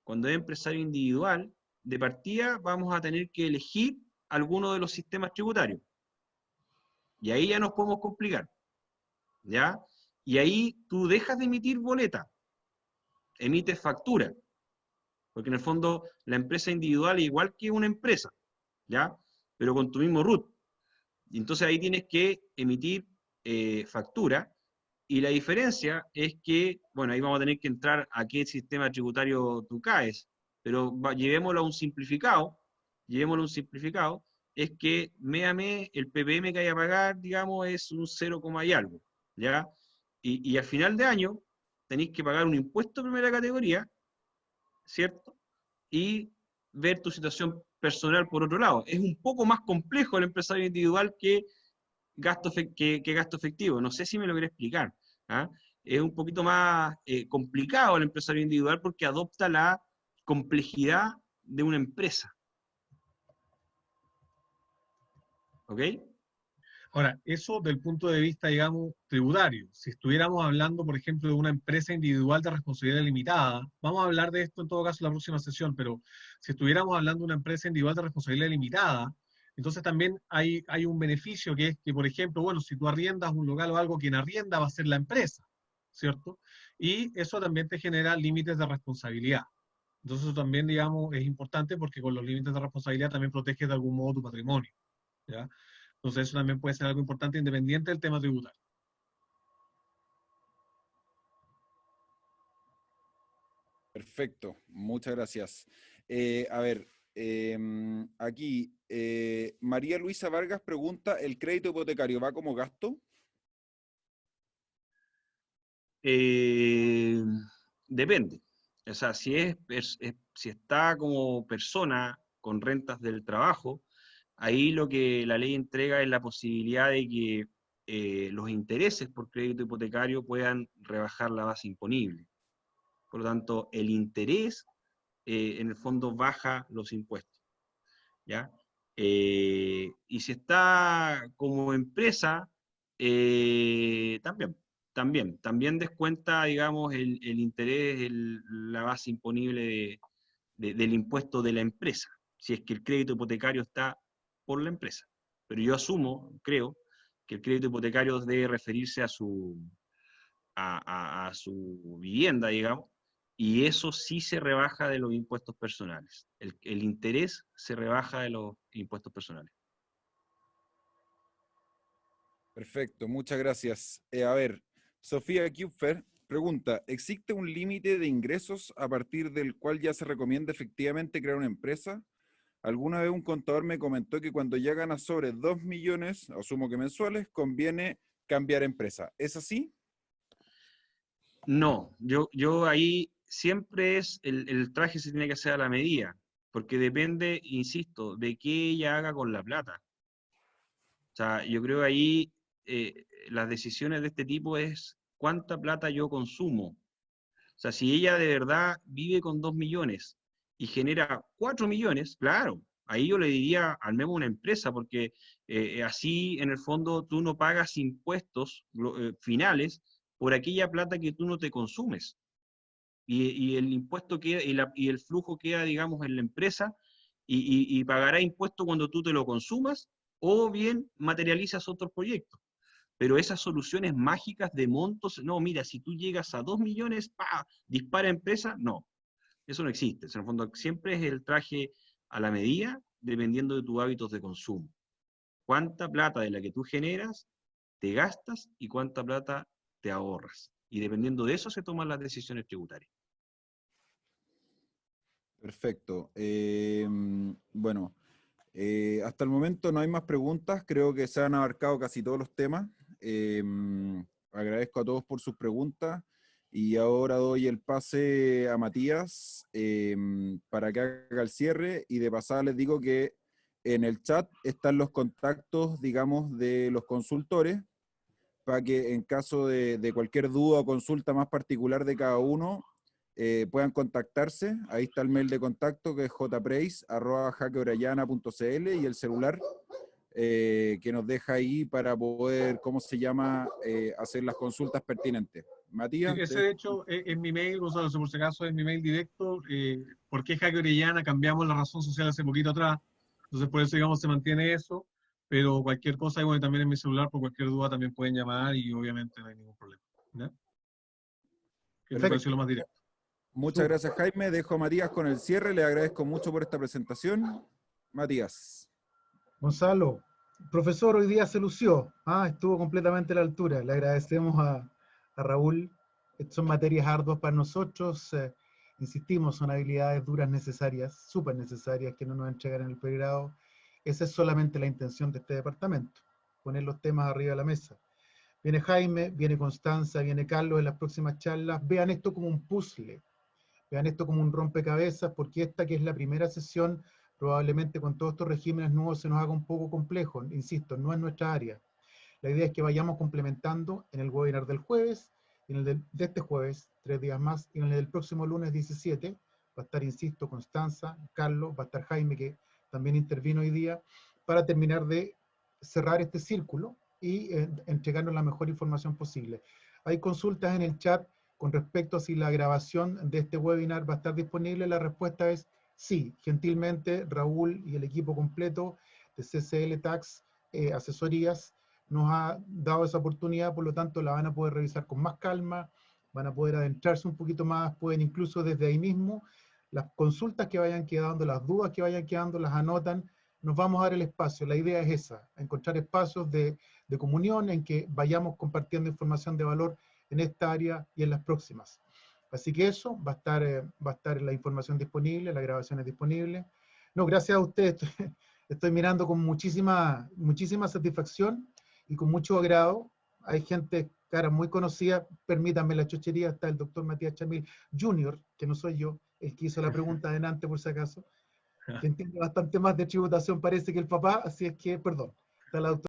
cuando es empresario individual, de partida vamos a tener que elegir alguno de los sistemas tributarios. Y ahí ya nos podemos complicar, ¿ya? Y ahí tú dejas de emitir boleta, emites factura, porque en el fondo la empresa individual es igual que una empresa, ¿ya? Pero con tu mismo RUT. Y entonces ahí tienes que emitir factura, y la diferencia es que, bueno, ahí vamos a tener que entrar a qué sistema tributario tú caes, pero llevémoslo a un simplificado, es que mes a mes el PPM que hay a pagar, digamos, es un 0, y algo, ¿ya? Y al final de año tenéis que pagar un impuesto de primera categoría, ¿cierto? Y ver tu situación personal por otro lado. Es un poco más complejo el empresario individual que gasto efectivo. No sé si me logré explicar. ¿Ah? Es un poquito más complicado el empresario individual porque adopta la complejidad de una empresa. ¿Ok? Ahora, eso del punto de vista, digamos, tributario. Si estuviéramos hablando, por ejemplo, de una empresa individual de responsabilidad limitada, vamos a hablar de esto en todo caso en la próxima sesión, pero si estuviéramos hablando de una empresa individual de responsabilidad limitada, entonces también hay un beneficio que es que, por ejemplo, bueno, si tú arriendas un local o algo, quien arrienda va a ser la empresa, ¿cierto? Y eso también te genera límites de responsabilidad. Entonces eso también, digamos, es importante porque con los límites de responsabilidad también proteges de algún modo tu patrimonio, ¿ya? Entonces eso también puede ser algo importante independiente del tema tributario. Perfecto, muchas gracias. A ver, aquí María Luisa Vargas pregunta, ¿el crédito hipotecario va como gasto? Depende. O sea, si está como persona con rentas del trabajo, ahí lo que la ley entrega es la posibilidad de que los intereses por crédito hipotecario puedan rebajar la base imponible. Por lo tanto, el interés en el fondo baja los impuestos, ¿ya? Y si está como empresa, también descuenta, digamos, el interés, la base imponible del impuesto de la empresa, si es que el crédito hipotecario está por la empresa. Pero yo creo, que el crédito hipotecario debe referirse a su vivienda, digamos, y eso sí se rebaja de los impuestos personales. El interés se rebaja de los impuestos personales. Perfecto, muchas gracias. A ver, Sofía Kupfer pregunta, ¿existe un límite de ingresos a partir del cual ya se recomienda efectivamente crear una empresa? Alguna vez un contador me comentó que cuando ya gana sobre 2 millones, asumo que mensuales, conviene cambiar empresa. ¿Es así? No, yo ahí siempre el traje se tiene que hacer a la medida, porque depende, insisto, de qué ella haga con la plata. O sea, yo creo ahí las decisiones de este tipo es cuánta plata yo consumo. O sea, si ella de verdad vive con 2 millones y genera 4 millones, claro, ahí yo le diría, armemos una empresa, porque así en el fondo tú no pagas impuestos finales por aquella plata que tú no te consumes. y el impuesto queda, y el flujo queda, digamos, en la empresa, y pagará impuesto cuando tú te lo consumas, o bien materializas otros proyectos. Pero esas soluciones mágicas de montos, no, mira, si tú llegas a 2 millones, ¡pa!, dispara empresa, no, eso no existe. En el fondo siempre es el traje a la medida, dependiendo de tus hábitos de consumo. Cuánta plata de la que tú generas te gastas y cuánta plata te ahorras. Y dependiendo de eso se toman las decisiones tributarias. Perfecto. Bueno, hasta el momento no hay más preguntas. Creo que se han abarcado casi todos los temas. Agradezco a todos por sus preguntas. Y ahora doy el pase a Matías para que haga el cierre. Y de pasada les digo que en el chat están los contactos, digamos, de los consultores, para que en caso de cualquier duda o consulta más particular de cada uno, puedan contactarse. Ahí está el mail de contacto, que es jpreis@jaqueorellana.cl, y el celular que nos deja ahí para poder, ¿cómo se llama?, hacer las consultas pertinentes. Matías. Ese, de hecho, es mi mail, Gonzalo, por si acaso es mi mail directo. ¿Por qué Jaque Orellana? Cambiamos la razón social hace poquito atrás, entonces por eso, digamos, se mantiene eso, pero cualquier cosa, bueno, también en mi celular, por cualquier duda también pueden llamar y obviamente no hay ningún problema. ¿Ya? Que me pareció lo más directo. Muchas gracias, Jaime. Dejo a Matías con el cierre. Le agradezco mucho por esta presentación. Matías. Gonzalo, profesor, hoy día se lució. Estuvo completamente a la altura. Le agradecemos a Raúl. Son materias arduas para nosotros. Insistimos, son habilidades duras necesarias, súper necesarias, que no nos entregan en el pregrado. Esa es solamente la intención de este departamento, poner los temas arriba de la mesa. Viene Jaime, viene Constanza, viene Carlos en las próximas charlas. Vean esto como un puzzle, vean esto como un rompecabezas, porque esta, que es la primera sesión, probablemente con todos estos regímenes nuevos se nos haga un poco complejo. Insisto, no es nuestra área. La idea es que vayamos complementando en el webinar del jueves, en el de este jueves, 3 días más, y en el del próximo lunes 17, va a estar, insisto, Constanza, Carlos, va a estar Jaime, que también intervino hoy día, para terminar de cerrar este círculo y entregarnos la mejor información posible. Hay consultas en el chat con respecto a si la grabación de este webinar va a estar disponible. La respuesta es sí. Gentilmente, Raúl y el equipo completo de CCL Tax Asesorías nos ha dado esa oportunidad, por lo tanto la van a poder revisar con más calma, van a poder adentrarse un poquito más, pueden incluso desde ahí mismo, las consultas que vayan quedando, las dudas que vayan quedando, las anotan. Nos vamos a dar el espacio. La idea es esa, encontrar espacios de comunión en que vayamos compartiendo información de valor en esta área y en las próximas. Así que eso, va a estar la información disponible, la grabación es disponible. No, gracias a ustedes, estoy mirando con muchísima satisfacción y con mucho agrado. Hay gente, cara muy conocida, permítanme la chochería, está el doctor Matías Chamil Jr., que no soy yo, el que hizo la pregunta adelante por si acaso, que entiende bastante más de tributación parece que el papá, así es que, perdón, está la doctora